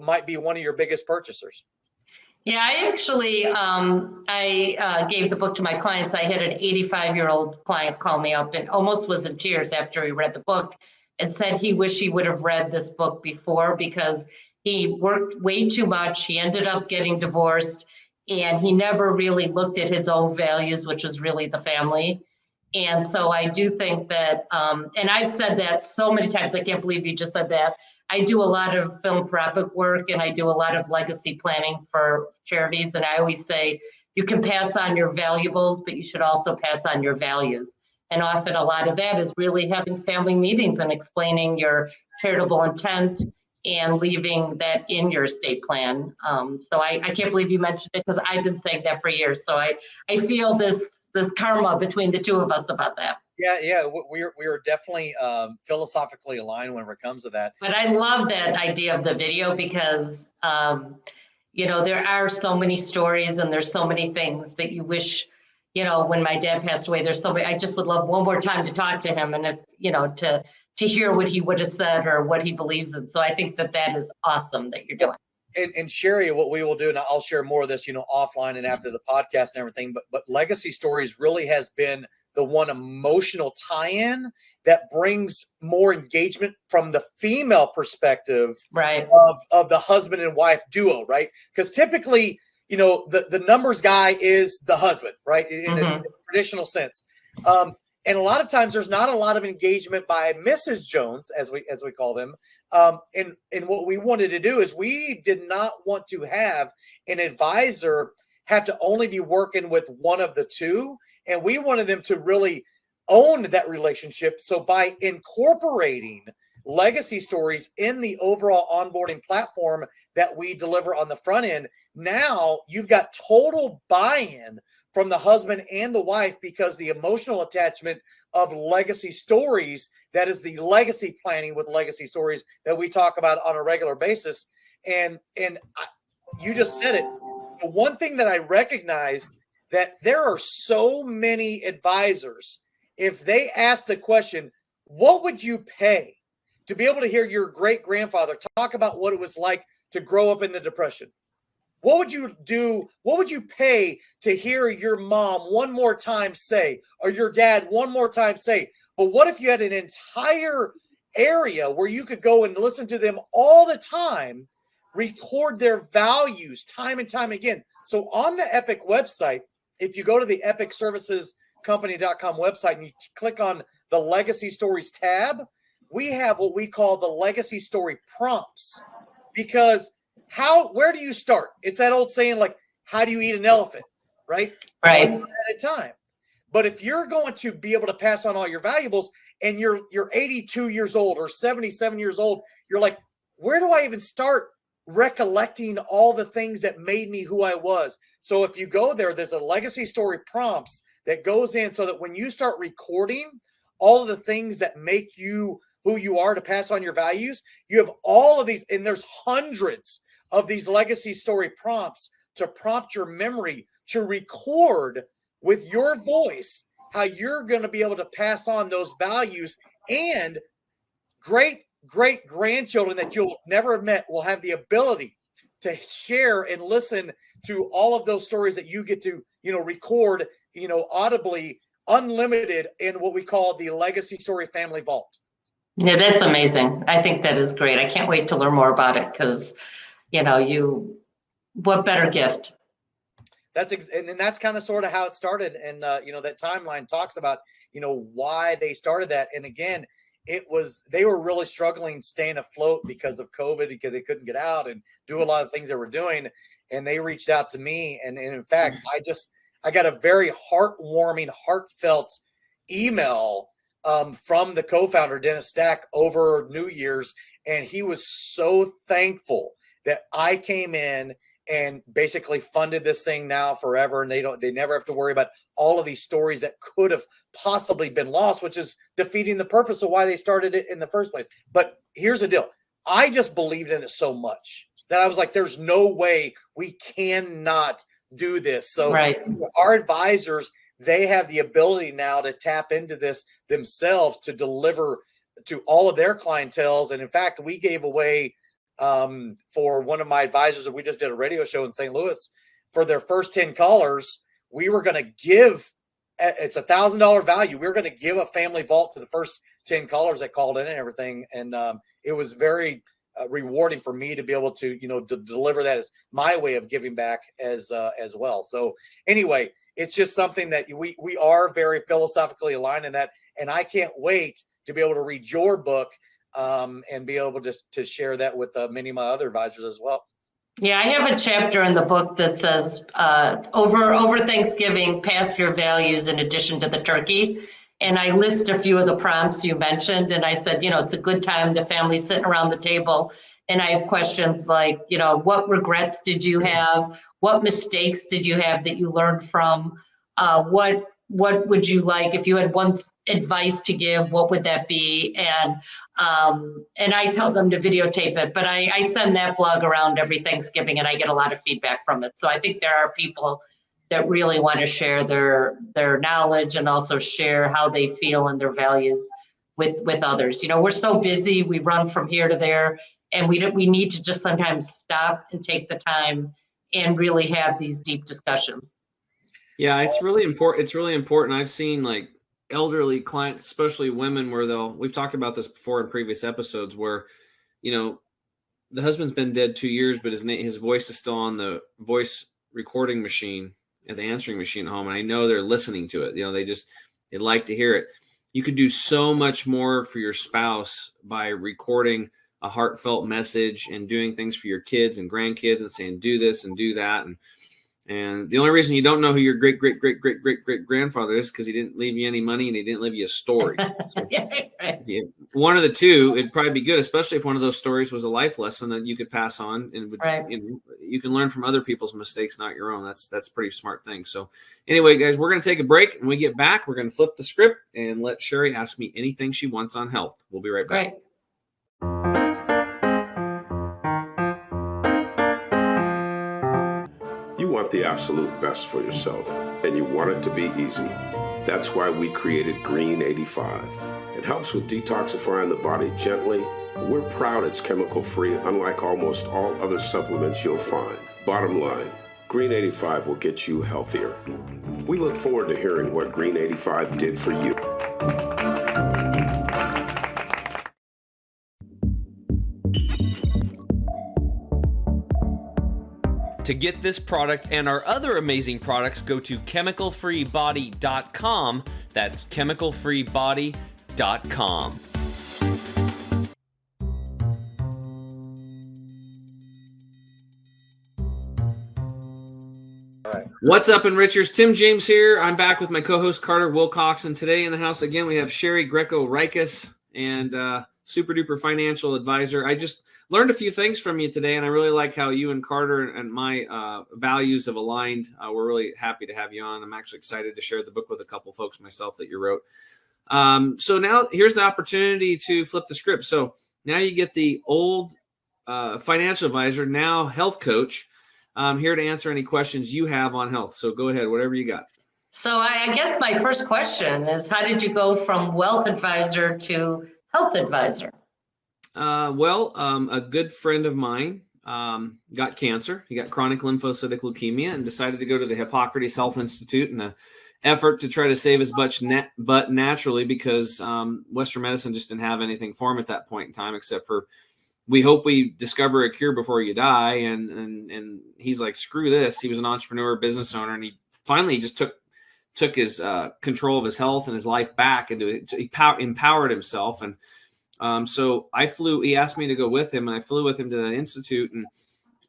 might be one of your biggest purchasers. Yeah, I actually, I gave the book to my clients. I had an 85-year-old client call me up and almost was in tears after he read the book and said he wished he would have read this book before because he worked way too much. He ended up getting divorced and he never really looked at his own values, which was really the family. And so I do think that, and I've said that so many times, I can't believe you just said that. I do a lot of philanthropic work and I do a lot of legacy planning for charities. And I always say, you can pass on your valuables, but you should also pass on your values. And often a lot of that is really having family meetings and explaining your charitable intent and leaving that in your estate plan. So I can't believe you mentioned it because I've been saying that for years. So I feel this karma between the two of us about that. Yeah, we are definitely philosophically aligned whenever it comes to that. But I love that idea of the video because, there are so many stories and there's so many things that you wish, when my dad passed away, there's so many, I just would love one more time to talk to him and if, to hear what he would have said or what he believes in. So I think that is awesome that you're doing. And Shari, what we will do, and I'll share more of this, offline and after the podcast and everything, but Legacy Stories really has been the one emotional tie-in that brings more engagement from the female perspective, right, of the husband and wife duo, right? Because typically, the numbers guy is the husband, right, in a traditional sense. And a lot of times there's not a lot of engagement by Mrs. Jones, as we call them. And what we wanted to do is we did not want to have an advisor have to only be working with one of the two. And we wanted them to really own that relationship. So by incorporating Legacy Stories in the overall onboarding platform that we deliver on the front end, now you've got total buy-in from the husband and the wife because the emotional attachment of Legacy Stories, that is the legacy planning with Legacy Stories that we talk about on a regular basis. And you just said it. The one thing that I recognized that there are so many advisors, if they ask the question, what would you pay to be able to hear your great-grandfather talk about what it was like to grow up in the Depression? What would you do? What would you pay to hear your mom one more time say, or your dad one more time say? But what if you had an entire area where you could go and listen to them all the time, record their values time and time again? So on the Epic website, if you go to the epicservicescompany.com website and you click on the Legacy Stories tab, we have what we call the Legacy Story prompts. Because where do you start? It's that old saying, like, how do you eat an elephant, right? Right. One at a time. But if you're going to be able to pass on all your valuables and you're 82 years old or 77 years old, you're like, where do I even start recollecting all the things that made me who I was? So if you go there's a Legacy Story prompts that goes in so that when you start recording all of the things that make you who you are to pass on your values, you have all of these, and there's hundreds of these Legacy Story prompts to prompt your memory to record with your voice how you're going to be able to pass on those values, and great grandchildren that you'll never have met will have the ability to share and listen to all of those stories that you get to, record, audibly, unlimited in what we call the Legacy Story Family Vault. Yeah, that's amazing. I think that is great. I can't wait to learn more about it because, what better gift? And that's kind of sort of how it started. And, that timeline talks about, why they started that. And again, they were really struggling staying afloat because of COVID, because they couldn't get out and do a lot of things they were doing. And they reached out to me. And in fact, I got a very heartwarming, heartfelt email from the co-founder, Dennis Stack, over New Year's. And he was so thankful that I came in and basically funded this thing now forever. And they never have to worry about all of these stories that could have possibly been lost, which is defeating the purpose of why they started it in the first place. But here's the deal. I just believed in it so much that I was like, there's no way we cannot do this. So our advisors, they have the ability now to tap into this themselves to deliver to all of their clientels. And in fact, we gave away for one of my advisors that we just did a radio show in St. Louis, for their first 10 callers, we were going to give, it's $1,000 value. We were going to give a family vault to the first 10 callers that called in and everything. And it was very rewarding for me to be able to, to deliver that as my way of giving back as well. So anyway, it's just something that we are very philosophically aligned in that. And I can't wait to be able to read your book and be able to share that with many of my other advisors as well. Yeah, I have a chapter in the book that says over Thanksgiving, past your values in addition to the turkey. And I list a few of the prompts you mentioned. And I said, it's a good time, the family's sitting around the table. And I have questions like, what regrets did you have? What mistakes did you have that you learned from? What would you like if you had one advice to give? What would that be? And I tell them to videotape it, but I send that blog around every Thanksgiving, and I get a lot of feedback from it. So I think there are people that really want to share their knowledge and also share how they feel and their values with others. We're so busy, we run from here to there, and we need to just sometimes stop and take the time and really have these deep discussions. Yeah, it's really important. It's really important. I've seen like elderly clients, especially women, where we've talked about this before in previous episodes, where, the husband's been dead 2 years, but his voice is still on the voice recording machine at the answering machine at home. And I know they're listening to it. They like to hear it. You could do so much more for your spouse by recording a heartfelt message and doing things for your kids and grandkids and saying, do this and do that. And the only reason you don't know who your great grandfather is because he didn't leave you any money and he didn't leave you a story. So, one of the two, it'd probably be good, especially if one of those stories was a life lesson that you could pass on, and you can learn from other people's mistakes, not your own. That's a pretty smart thing. So anyway, guys, we're going to take a break. When we get back, we're going to flip the script and let Shari ask me anything she wants on health. We'll be right back. Right. You want the absolute best for yourself, and you want it to be easy. That's why we created Green 85. It helps with detoxifying the body gently. We're proud it's chemical-free, unlike almost all other supplements you'll find. Bottom line, Green 85 will get you healthier. We look forward to hearing what Green 85 did for you. To get this product and our other amazing products, go to chemicalfreebody.com. That's chemicalfreebody.com. What's up, Enrichers? Tim James here. I'm back with my co-host Carter Wilcox, and today in the house again we have Shari Greco Reiches and super duper financial advisor. I just learned a few things from you today, and I really like how you and Carter and my values have aligned. We're really happy to have you on. I'm actually excited to share the book with a couple folks myself that you wrote. So now here's the opportunity to flip the script. So now you get the old financial advisor, now health coach, here to answer any questions you have on health. So go ahead, whatever you got. So I guess my first question is, how did you go from wealth advisor to health advisor? A good friend of mine got cancer. He got chronic lymphocytic leukemia and decided to go to the Hippocrates Health Institute in an effort to try to save his butt naturally, because Western medicine just didn't have anything for him at that point in time, except for, we hope we discover a cure before you die. And he's like, screw this. He was an entrepreneur, business owner, and he finally just took his control of his health and his life back, and he empowered himself. And so he asked me to go with him, and I flew with him to the institute.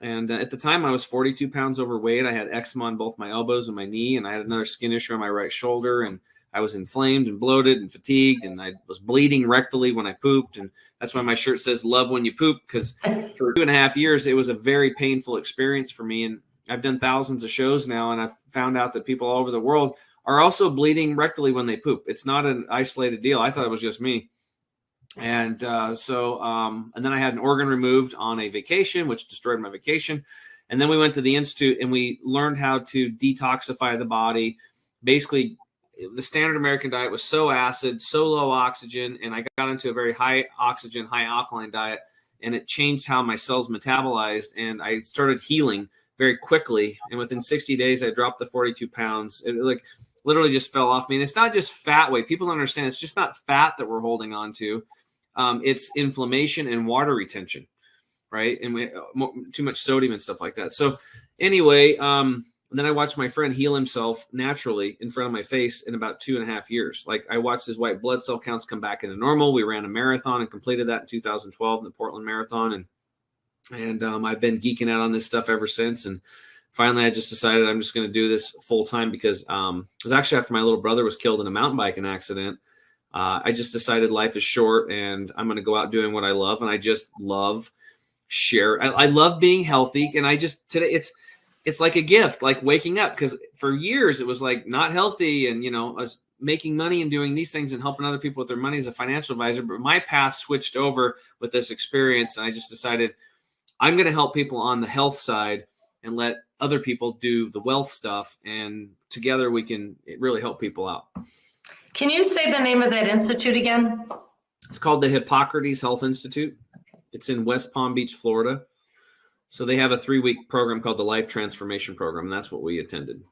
And at the time I was 42 pounds overweight. I had eczema on both my elbows and my knee, and I had another skin issue on my right shoulder. And I was inflamed and bloated and fatigued, and I was bleeding rectally when I pooped. And that's why my shirt says "Love when you poop," because for 2.5 years, it was a very painful experience for me. And I've done thousands of shows now, and I've found out that people all over the world are also bleeding rectally when they poop. It's not an isolated deal. I thought it was just me. And and then I had an organ removed on a vacation, which destroyed my vacation. And then we went to the Institute and we learned how to detoxify the body. Basically, the standard American diet was so acid, so low oxygen, and I got into a very high oxygen, high alkaline diet, and it changed how my cells metabolized, and I started healing very quickly. And within 60 days, I dropped the 42 pounds. It like literally just fell off me. And it's not just fat weight. People don't understand. It's just not fat that we're holding on to. It's inflammation and water retention, right? And too much sodium and stuff like that. So anyway, then I watched my friend heal himself naturally in front of my face in about 2.5 years. Like I watched his white blood cell counts come back into normal. We ran a marathon and completed that in 2012, the Portland Marathon. And I've been geeking out on this stuff ever since. And finally, I just decided I'm just going to do this full time because it was actually after my little brother was killed in a mountain biking accident. I just decided life is short and I'm going to go out doing what I love. And I just love I love being healthy. And today it's like a gift, like waking up, because for years it was like not healthy. And, I was making money and doing these things and helping other people with their money as a financial advisor. But my path switched over with this experience. And I just decided I'm going to help people on the health side and let other people do the wealth stuff. And together we can really help people out. Can you say the name of that institute again? It's called the Hippocrates Health Institute. It's in West Palm Beach, Florida. So they have a 3-week program called the Life Transformation Program. And that's what we attended.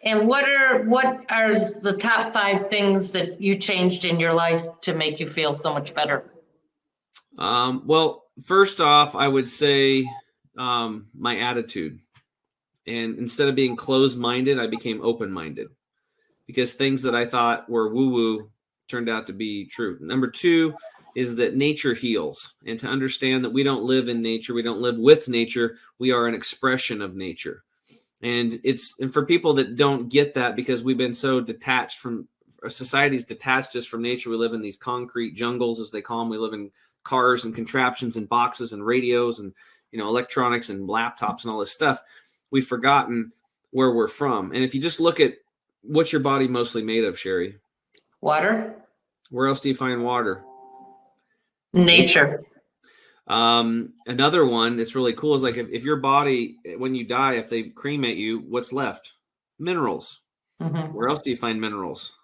And what are the top 5 things that you changed in your life to make you feel so much better? Well, first off, I would say my attitude. And instead of being closed-minded, I became open-minded because things that I thought were woo-woo turned out to be true. Number 2 is that nature heals, and to understand that we don't live in nature, we don't live with nature, we are an expression of nature. And for people that don't get that, because we've been so detached from, our society's detached us from nature. We live in these concrete jungles, as they call them. We live in cars and contraptions and boxes and radios and electronics and laptops and all this stuff. We've forgotten where we're from. And if you just look at what's your body mostly made of, Shari? Water. Where else do you find water? Nature. Another one that's really cool is like if your body, when you die, if they cremate you, what's left? Minerals. Mm-hmm. Where else do you find minerals?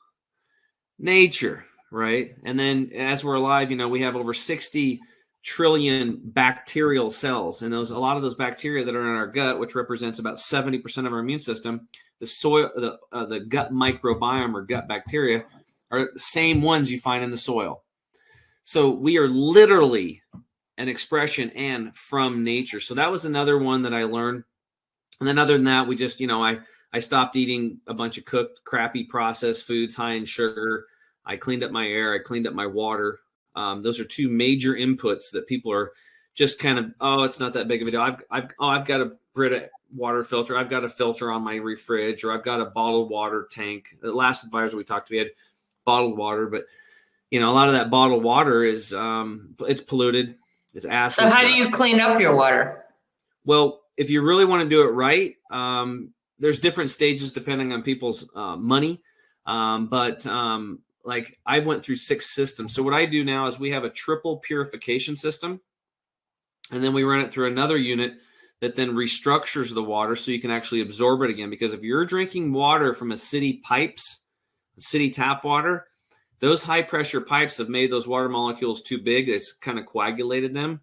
Nature, right? And then as we're alive, we have over 60 trillion bacterial cells, and a lot of those bacteria that are in our gut, which represents about 70% of our immune system, the soil, the gut microbiome or gut bacteria are the same ones you find in the soil. So we are literally an expression and from nature. So that was another one that I learned. And then other than that, we just, I stopped eating a bunch of cooked, crappy processed foods high in sugar. I cleaned up my air. I cleaned up my water. Those are 2 major inputs that people are just kind of, it's not that big of a deal. I've got a Brita water filter. I've got a filter on my fridge, or I've got a bottled water tank. The last advisor we talked to, we had bottled water, but a lot of that bottled water is, it's polluted. It's acid. So how do you clean up your water? Well, if you really want to do it right, there's different stages depending on people's money. Like I've went through 6 systems. So what I do now is we have a triple purification system, and then we run it through another unit that then restructures the water so you can actually absorb it again. Because if you're drinking water from a city tap water, those high pressure pipes have made those water molecules too big. It's kind of coagulated them.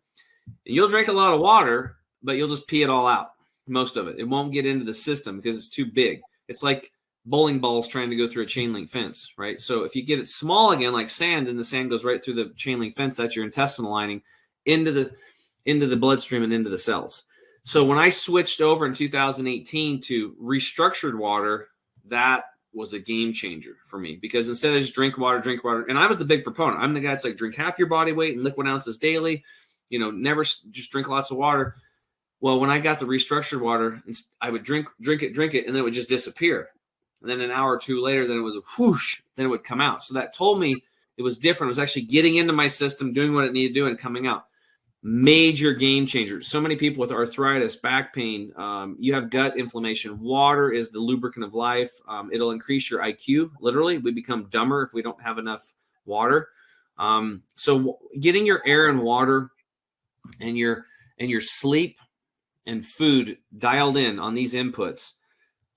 And you'll drink a lot of water, but you'll just pee it all out, most of it. It won't get into the system because it's too big. It's like bowling balls trying to go through a chain link fence, right? So if you get it small again, like sand, then the sand goes right through the chain link fence. That's your intestinal lining into the bloodstream and into the cells. So when I switched over in 2018 to restructured water, that was a game changer for me, because instead of just drink water, and I was the big proponent. I'm the guy that's like, drink half your body weight in liquid ounces daily, never just drink lots of water. Well, when I got the restructured water, I would drink it, and then it would just disappear. And then an hour or two later, then it was whoosh, then it would come out. So that told me it was different. It was actually getting into my system, doing what it needed to do, and coming out. Major game changer. So many people with arthritis, back pain, you have gut inflammation. Water is the lubricant of life. It'll increase your IQ. Literally, we become dumber if we don't have enough water. So getting your air and water and your sleep and food dialed in on these inputs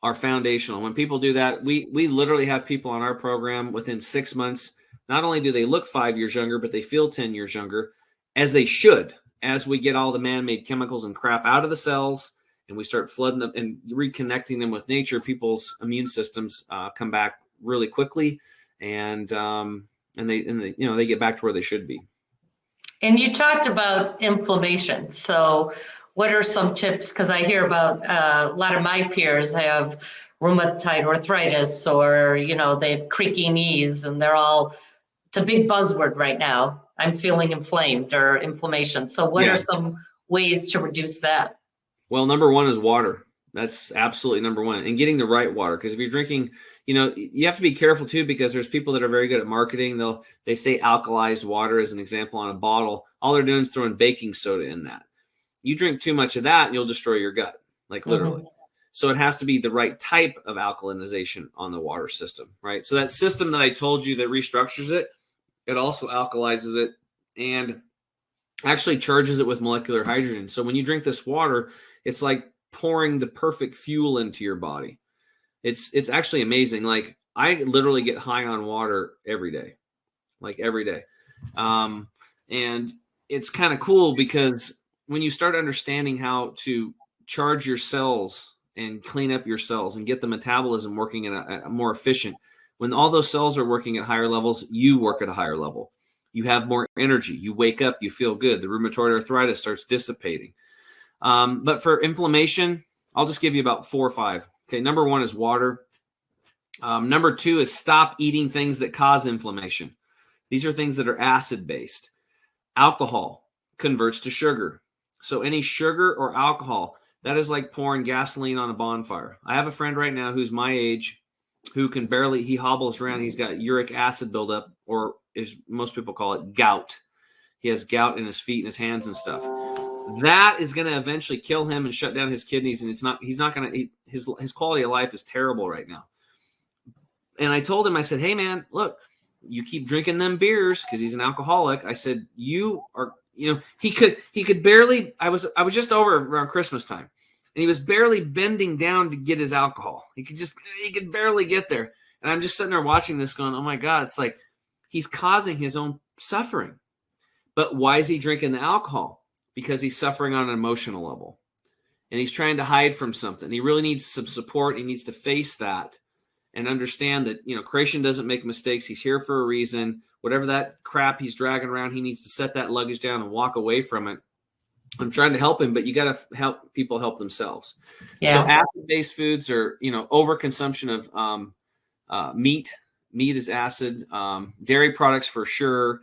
are foundational. When people do that, we literally have people on our program within 6 months. Not only do they look 5 years younger, but they feel 10 years younger, as they should, as we get all the man-made chemicals and crap out of the cells and we start flooding them and reconnecting them with nature. People's immune systems come back really quickly, and they get back to where they should be. And you talked about inflammation. So what are some tips? Because I hear about a lot of my peers have rheumatoid arthritis, or, they have creaky knees, and it's a big buzzword right now. I'm feeling inflamed or inflammation. So what are some ways to reduce that? Well, number one is water. That's absolutely number one. And getting the right water. Because if you're drinking, you have to be careful too, because there's people that are very good at marketing. They say alkalized water as an example on a bottle. All they're doing is throwing baking soda in that. You drink too much of that and you'll destroy your gut, like literally. So it has to be the right type of alkalinization on the water system, right? So that system that I told you that restructures it, it also alkalizes it and actually charges it with molecular hydrogen. So when you drink this water, it's like pouring the perfect fuel into your body. It's actually amazing. Like, I literally get high on water every day, and it's kind of cool because when you start understanding how to charge your cells and clean up your cells and get the metabolism working in a more efficient, when all those cells are working at higher levels, you work at a higher level. You have more energy. You wake up, you feel good. The rheumatoid arthritis starts dissipating. But for inflammation, I'll just give you about 4 or 5. Okay, number one is water. Number two is stop eating things that cause inflammation. These are things that are acid-based. Alcohol converts to sugar. So any sugar or alcohol, that is like pouring gasoline on a bonfire. I have a friend right now who's my age, who can barely, he hobbles around. He's got uric acid buildup, or as most people call it, gout. He has gout in his feet and his hands and stuff. That is going to eventually kill him and shut down his kidneys. And he's not going to, his quality of life is terrible right now. And I told him, I said, hey man, look, you keep drinking them beers, because he's an alcoholic. I said, you are, he could barely, I was just over around Christmas time, and he was barely bending down to get his alcohol. He could barely get there. And I'm just sitting there watching this going, oh my God, it's like he's causing his own suffering. But why is he drinking the alcohol? Because he's suffering on an emotional level, and he's trying to hide from something. He really needs some support. He needs to face that and understand that, creation doesn't make mistakes. He's here for a reason. Whatever that crap he's dragging around, he needs to set that luggage down and walk away from it. I'm trying to help him, but you got to help people help themselves. Yeah. So acid-based foods are, overconsumption of meat. Meat is acid. Dairy products for sure.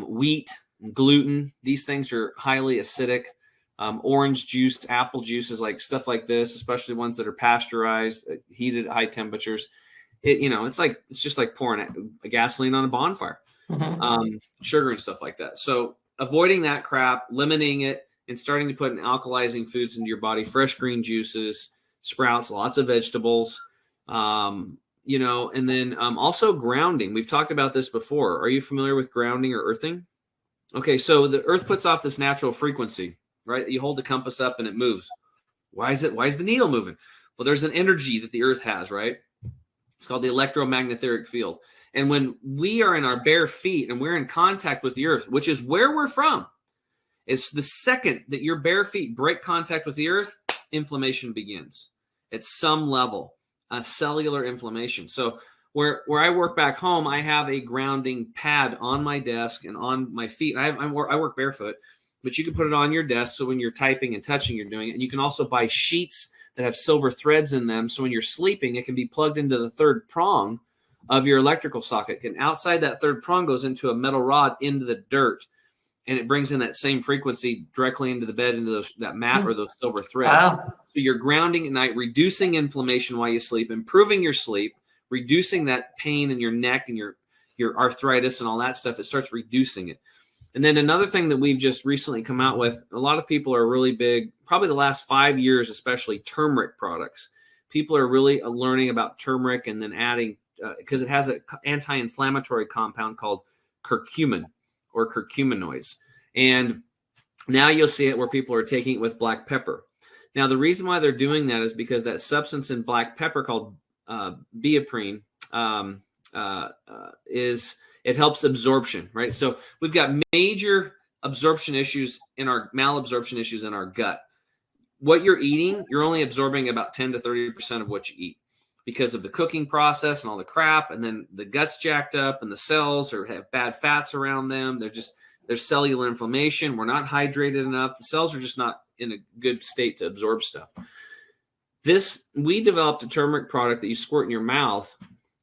Wheat, gluten. These things are highly acidic. Orange juice, apple juices, like stuff like this, especially ones that are pasteurized, heated at high temperatures. It's just like pouring a gasoline on a bonfire. Sugar and stuff like that. So avoiding that crap, limiting it, and starting to put in alkalizing foods into your body, fresh green juices, sprouts, lots of vegetables, and then also grounding. We've talked about this before. Are you familiar with grounding or earthing? Okay, so the earth puts off this natural frequency, right? You hold the compass up and it moves. Why is the needle moving? Well, there's an energy that the earth has, right? It's called the electromagnetic field. And when we are in our bare feet and we're in contact with the earth, which is where we're from, it's the second that your bare feet break contact with the earth, inflammation begins at some level, a cellular inflammation. So where I work back home, I have a grounding pad on my desk and on my feet. I work barefoot, but you can put it on your desk. So when you're typing and touching, you're doing it. And you can also buy sheets that have silver threads in them. So when you're sleeping, it can be plugged into the third prong of your electrical socket. And outside that third prong goes into a metal rod into the dirt. and it brings in that same frequency directly into the bed, into that mat or those silver threads. Wow. So you're grounding at night, reducing inflammation while you sleep, improving your sleep, reducing that pain in your neck and your arthritis and all that stuff. It starts reducing it. And then another thing that we've just recently come out with, a lot of people are really big, probably the last 5 years, especially turmeric products. People are really learning about turmeric and then adding, because it has an anti-inflammatory compound called curcumin or curcuminoids. And now you'll see it where people are taking it with black pepper. Now, the reason why they're doing that is because that substance in black pepper called bioprine it helps absorption, right? So we've got major absorption issues malabsorption issues in our gut. What you're eating, you're only absorbing about 10 to 30% of what you eat because of the cooking process and all the crap. And then the gut's jacked up and the cells have bad fats around them. There's cellular inflammation. We're not hydrated enough. The cells are just not in a good state to absorb stuff. We developed a turmeric product that you squirt in your mouth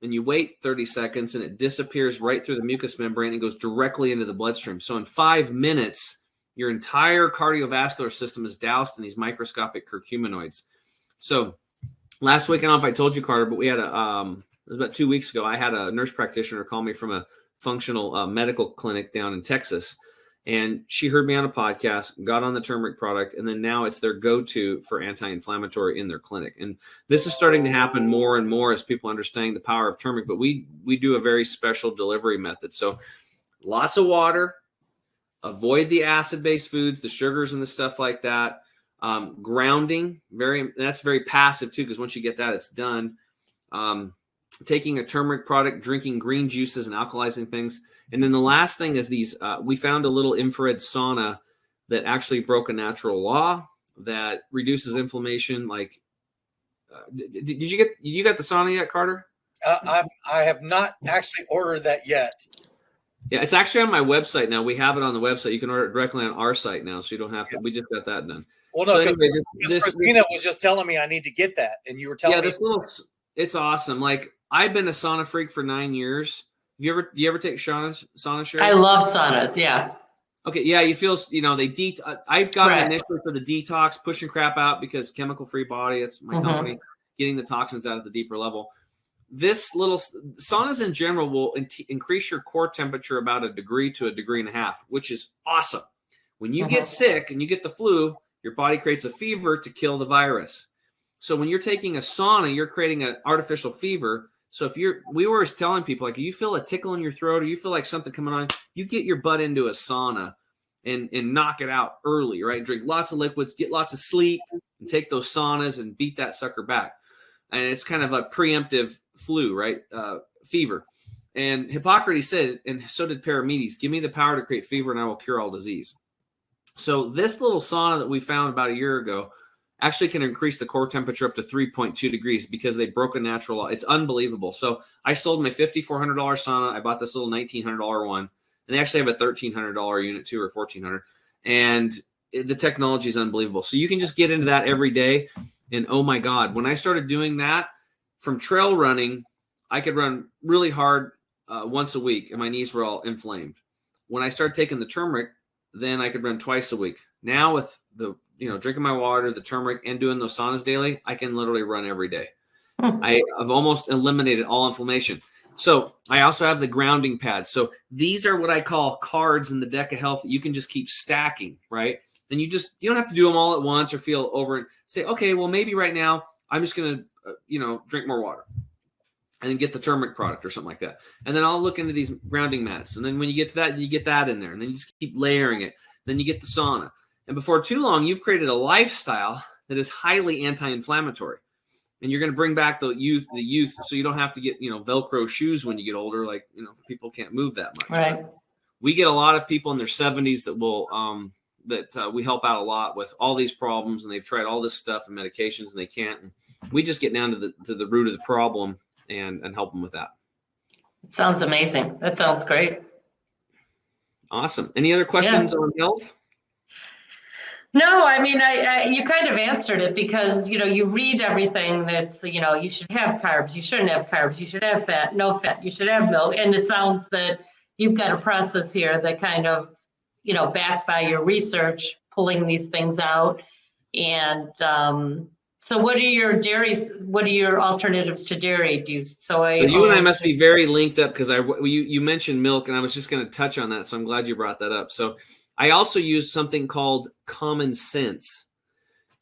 and you wait 30 seconds and it disappears right through the mucous membrane and goes directly into the bloodstream. So in 5 minutes, your entire cardiovascular system is doused in these microscopic curcuminoids. So last week, I don't know if I told you, Carter, but we had it was about 2 weeks ago, I had a nurse practitioner call me from a functional medical clinic down in Texas. And she heard me on a podcast, got on the turmeric product, and then now it's their go-to for anti-inflammatory in their clinic. And this is starting to happen more and more as people understand the power of turmeric. But we do a very special delivery method. So lots of water, avoid the acid-based foods, the sugars and the stuff like that. Grounding, that's very passive too, because once you get that, it's done. Taking a turmeric product, drinking green juices and alkalizing things. And then the last thing is these, we found a little infrared sauna that actually broke a natural law that reduces inflammation. Like, did you got the sauna yet, Carter? I have not actually ordered that yet. Yeah, it's actually on my website now. We have it on the website. You can order it directly on our site now, so you don't have to. We just got that done. Well, no, because Christina was just telling me I need to get that, and you were telling me. It's awesome. Like, I've been a sauna freak for 9 years. Do you ever take sauna, Sherry? I love saunas. Yeah. Okay. Yeah. You feel, they I've got an initially for the detox, pushing crap out because chemical free body. It's my company getting the toxins out at the deeper level. This little saunas in general will increase your core temperature about 1 degree to 1.5 degrees, which is awesome. When you get sick and you get the flu, your body creates a fever to kill the virus. So when you're taking a sauna, you're creating an artificial fever. So we were telling people, like, you feel a tickle in your throat or you feel like something coming on, you get your butt into a sauna and knock it out early, right? Drink lots of liquids, get lots of sleep, and take those saunas and beat that sucker back. And it's kind of a preemptive flu, right? Fever. And Hippocrates said, and so did Paramedes, give me the power to create fever and I will cure all disease. So this little sauna that we found about a year ago actually can increase the core temperature up to 3.2 degrees because they broke a natural law. It's unbelievable. So I sold my $5,400 sauna. I bought this little $1,900 one, and they actually have a $1,300 unit too, or $1,400. And the technology is unbelievable. So you can just get into that every day. And oh my God, when I started doing that from trail running, I could run really hard once a week and my knees were all inflamed. When I started taking the turmeric, then I could run twice a week. Now with the drinking my water, the turmeric, and doing those saunas daily, I can literally run every day. I've almost eliminated all inflammation. So I also have the grounding pads. So these are what I call cards in the deck of health that you can just keep stacking, right? And you don't have to do them all at once or feel over and say, okay, well, maybe right now I'm just going to, drink more water and then get the turmeric product or something like that. And then I'll look into these grounding mats. And then when you get to that, you get that in there. And then you just keep layering it. Then you get the sauna. And before too long, you've created a lifestyle that is highly anti-inflammatory. And you're going to bring back the youth, so you don't have to get, Velcro shoes when you get older. Like, people can't move that much. Right. We get a lot of people in their 70s that will, we help out a lot with all these problems, and they've tried all this stuff and medications and they can't. And we just get down to the root of the problem and help them with that. It sounds amazing. That sounds great. Awesome. Any other questions on health? No, I mean, you kind of answered it because, you read everything that's, you should have carbs, you shouldn't have carbs, you should have fat, no fat, you should have milk. And it sounds that you've got a process here that kind of, backed by your research, pulling these things out. And so what are your dairies? What are your alternatives to dairy? Do you soy? So you and I must be very linked up, because you mentioned milk, and I was just going to touch on that. So I'm glad you brought that up. So I also use something called common sense.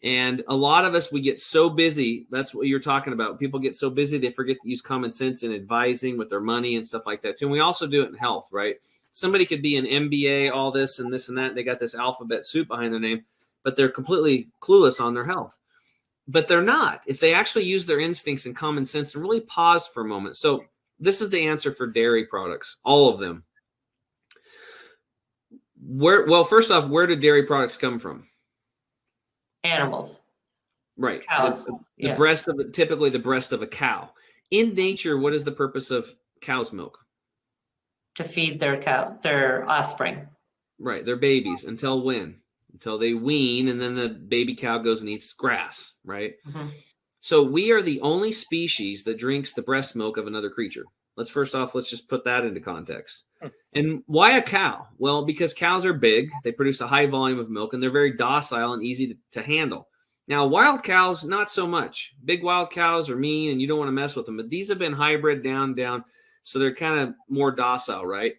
And a lot of us, we get so busy. That's what you're talking about. People get so busy, they forget to use common sense in advising with their money and stuff like that too. And we also do it in health, right? Somebody could be an MBA, all this and this and that. They got this alphabet soup behind their name, but they're completely clueless on their health. But they're not. If they actually use their instincts and common sense and really pause for a moment. So this is the answer for dairy products, all of them. Well, first off, where do dairy products come from? Animals. Right. Cows. The breast of typically the breast of a cow. In nature, what is the purpose of cow's milk? To feed their offspring. Right. Their babies. Until when? Until they wean, and then the baby cow goes and eats grass, right? Mm-hmm. So we are the only species that drinks the breast milk of another creature. Let's just put that into context. And why a cow? Well, because cows are big, they produce a high volume of milk, and they're very docile and easy to handle. Now, wild cows, not so much. Big wild cows are mean, and you don't want to mess with them. But these have been hybrid down, so they're kind of more docile, right?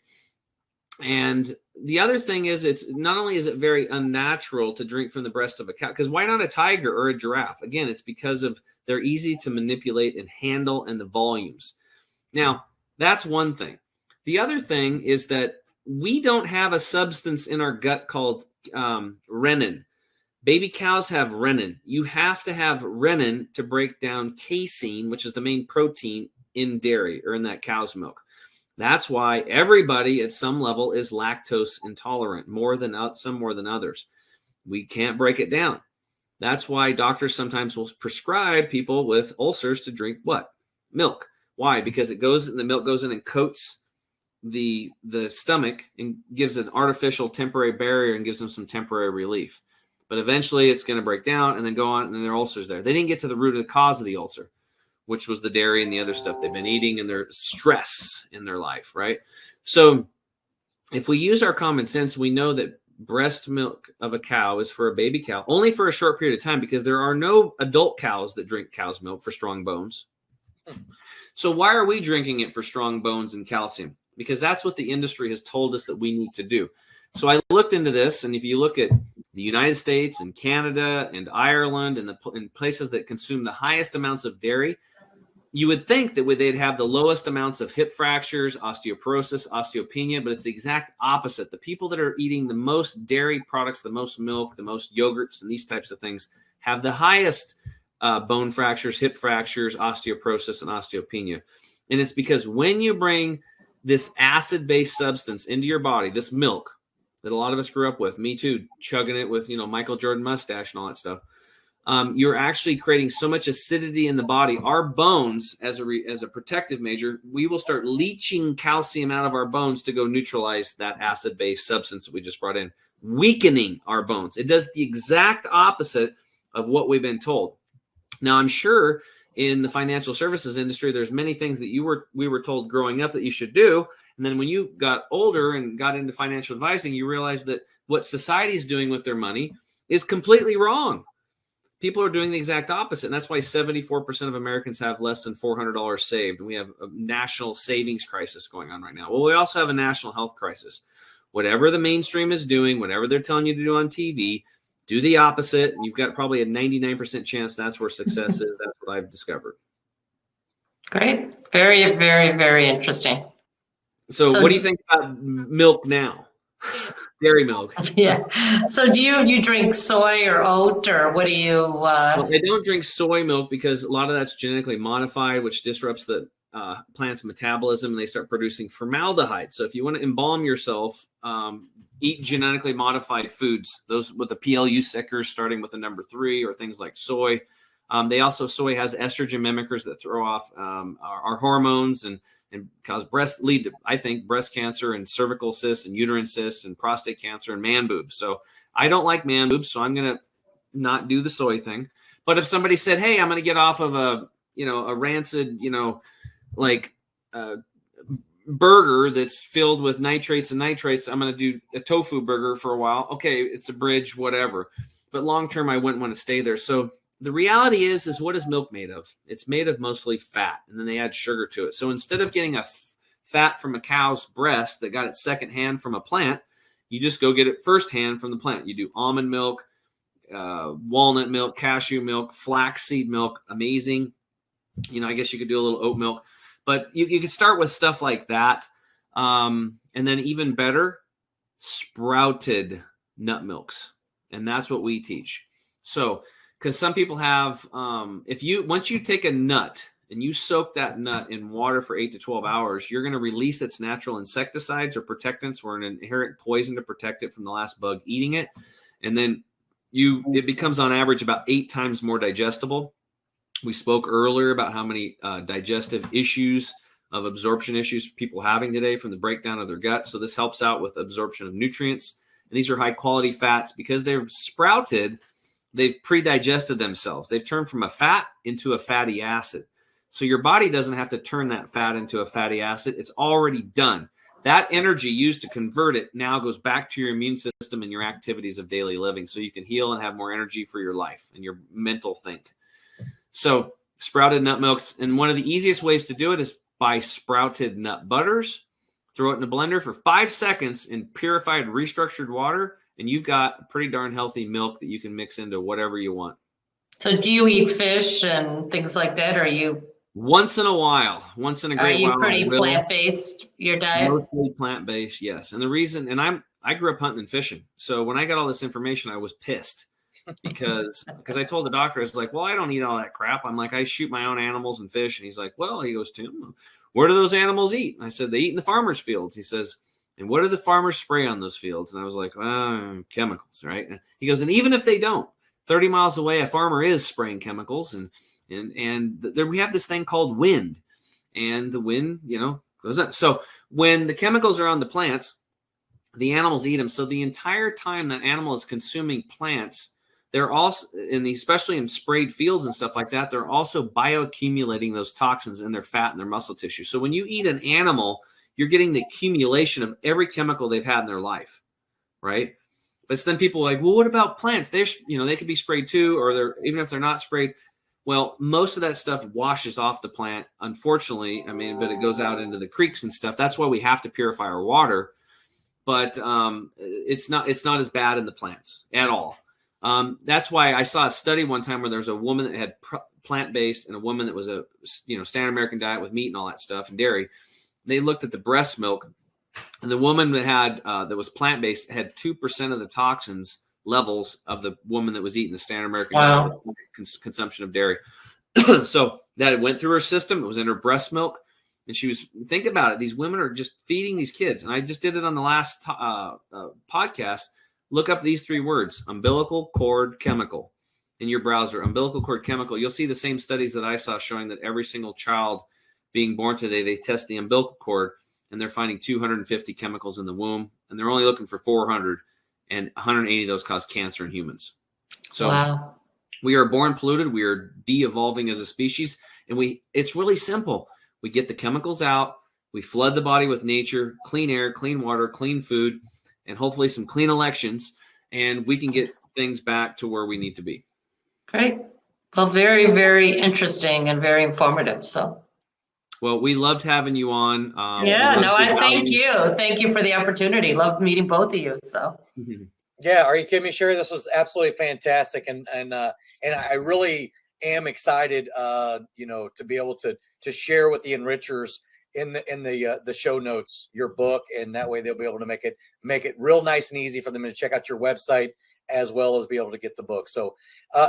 And the other thing is, it's not only is it very unnatural to drink from the breast of a cow, because why not a tiger or a giraffe? Again, it's because of they're easy to manipulate and handle and the volumes. Now, that's one thing. The other thing is that we don't have a substance in our gut called renin. Baby cows have renin. You have to have renin to break down casein, which is the main protein in dairy or in that cow's milk. That's why everybody at some level is lactose intolerant, some more than others. We can't break it down. That's why doctors sometimes will prescribe people with ulcers to drink what? Milk. Why? Because the milk goes in and coats the stomach and gives an artificial temporary barrier and gives them some temporary relief. But eventually it's going to break down and then go on, and then their ulcer's there. They didn't get to the root of the cause of the ulcer, which was the dairy and the other stuff they've been eating and their stress in their life, right? So if we use our common sense, we know that breast milk of a cow is for a baby cow only for a short period of time, because there are no adult cows that drink cow's milk for strong bones. So why are we drinking it for strong bones and calcium? Because that's what the industry has told us that we need to do. So I looked into this, and if you look at the United States and Canada and Ireland and places that consume the highest amounts of dairy, you would think that they'd have the lowest amounts of hip fractures, osteoporosis, osteopenia, but it's the exact opposite. The people that are eating the most dairy products, the most milk, the most yogurts, and these types of things have the highest bone fractures, hip fractures, osteoporosis, and osteopenia. And it's because when you bring this acid-based substance into your body, this milk that a lot of us grew up with, me too, chugging it with, Michael Jordan mustache and all that stuff, you're actually creating so much acidity in the body. Our bones, as a protective measure, we will start leaching calcium out of our bones to go neutralize that acid-based substance that we just brought in, weakening our bones. It does the exact opposite of what we've been told. Now, I'm sure in the financial services industry, there's many things that we were told growing up that you should do. And then when you got older and got into financial advising, you realized that what society is doing with their money is completely wrong. People are doing the exact opposite. And that's why 74% of Americans have less than $400 saved. And we have a national savings crisis going on right now. Well, we also have a national health crisis. Whatever the mainstream is doing, whatever they're telling you to do on TV, do the opposite. And you've got probably a 99% chance that's where success is. That's what I've discovered. Great. Very, very, very interesting. So what do you think about milk now? Dairy milk. Yeah. So do you drink soy or oat, or what do you? Well, I don't drink soy milk because a lot of that's genetically modified, which disrupts the plant's metabolism, and they start producing formaldehyde. So if you want to embalm yourself, eat genetically modified foods, those with the PLU stickers starting with the number 3, or things like soy. Soy has estrogen mimickers that throw off our hormones and cause breast cancer and cervical cysts and uterine cysts and prostate cancer and man boobs. So I don't like man boobs, so I'm going to not do the soy thing. But if somebody said, hey, I'm going to get off of a rancid, burger that's filled with nitrates and nitrates. I'm going to do a tofu burger for a while. Okay, it's a bridge, whatever. But long term, I wouldn't want to stay there. So the reality is what is milk made of? It's made of mostly fat, and then they add sugar to it. So instead of getting a fat from a cow's breast that got it secondhand from a plant, you just go get it firsthand from the plant. You do almond milk, walnut milk, cashew milk, flaxseed milk, amazing. I guess you could do a little oat milk, but you could start with stuff like that. And then even better, sprouted nut milks. And that's what we teach. So, because some people have, once you take a nut and you soak that nut in water for 8 to 12 hours, you're going to release its natural insecticides or protectants or an inherent poison to protect it from the last bug eating it. And then it becomes on average about 8 times more digestible. We spoke earlier about how many digestive issues of absorption issues people having today from the breakdown of their gut. So this helps out with absorption of nutrients. And these are high quality fats because they're sprouted. They've pre-digested themselves. They've turned from a fat into a fatty acid. So your body doesn't have to turn that fat into a fatty acid. It's already done. That energy used to convert it now goes back to your immune system and your activities of daily living so you can heal and have more energy for your life and your mental think. So sprouted nut milks. And one of the easiest ways to do it is buy sprouted nut butters, throw it in a blender for 5 seconds in purified, restructured water, and you've got pretty darn healthy milk that you can mix into whatever you want. So do you eat fish and things like that? Or are you once in a while, once in a great while? Are you pretty plant-based, your diet? Mostly plant-based, yes. And the reason, and I grew up hunting and fishing. So when I got all this information, I was pissed because I told the doctor, I was like, well, I don't eat all that crap. I'm like, I shoot my own animals and fish. And he's like, well, he goes, Tim, where do those animals eat? And I said, they eat in the farmers' fields. He says, and what do the farmers spray on those fields? And I was like, chemicals, right? And he goes, and even if they don't, 30 miles away, a farmer is spraying chemicals. And there we have this thing called wind. And the wind, goes up. So when the chemicals are on the plants, the animals eat them. So the entire time that animal is consuming plants, they're also, especially in sprayed fields and stuff like that, they're also bioaccumulating those toxins in their fat and their muscle tissue. So when you eat an animal, you're getting the accumulation of every chemical they've had in their life, right? But then people are like, well, what about plants? They could be sprayed too, or even if they're not sprayed. Well, most of that stuff washes off the plant, unfortunately. But it goes out into the creeks and stuff. That's why we have to purify our water. But it's not as bad in the plants at all. That's why I saw a study one time where there was a woman that had plant-based and a woman that was a standard American diet with meat and all that stuff and dairy. They looked at the breast milk, and the woman that had that was plant-based had 2% of the toxins levels of the woman that was eating the standard American diet with consumption of dairy. So that went through her system. It was in her breast milk. And think about it. These women are just feeding these kids. And I just did it on the last podcast. Look up these 3 words, umbilical cord chemical, in your browser, umbilical cord chemical. You'll see the same studies that I saw showing that every single child being born today, they test the umbilical cord and they're finding 250 chemicals in the womb. And they're only looking for 400. And 180 of those cause cancer in humans. So we are born polluted. We are de-evolving as a species. And it's really simple. We get the chemicals out. We flood the body with nature, clean air, clean water, clean food, and hopefully some clean elections. And we can get things back to where we need to be. Great. Well, very, very interesting and very informative. So. Well, we loved having you on. I thank you. Thank you for the opportunity. Loved meeting both of you. So. Yeah, are you kidding me, Shari? This was absolutely fantastic, and I really am excited, to be able to share with the enrichers in the show notes your book, and that way they'll be able to make it real nice and easy for them to check out your website as well as be able to get the book. So,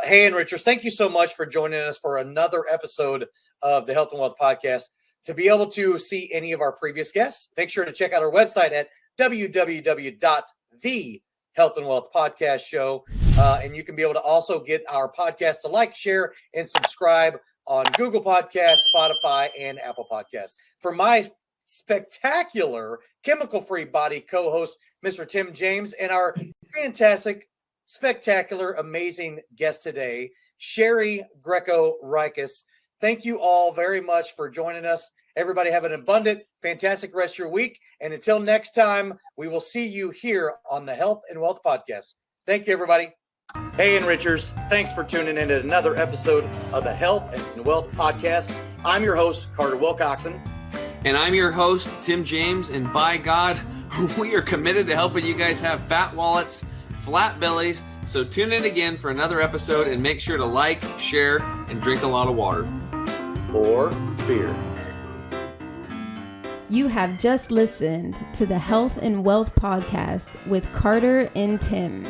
hey, enrichers, thank you so much for joining us for another episode of the Health and Wealth Podcast. To be able to see any of our previous guests, make sure to check out our website at www.thehealthandwealthpodcastshow. And you can be able to also get our podcast to like, share, and subscribe on Google Podcasts, Spotify, and Apple Podcasts. For my spectacular chemical-free body co-host, Mr. Tim James, and our fantastic, spectacular, amazing guest today, Shari Greco Reiches. Thank you all very much for joining us. Everybody have an abundant, fantastic rest of your week. And until next time, we will see you here on the Health and Wealth Podcast. Thank you, everybody. Hey, Enrichers. Thanks for tuning in to another episode of the Health and Wealth Podcast. I'm your host, Carter Wilcoxon. And I'm your host, Tim James. And by God, we are committed to helping you guys have fat wallets, flat bellies. So tune in again for another episode and make sure to like, share, and drink a lot of water. Or beer. You have just listened to the Health and Wealth Podcast with Carter and Tim.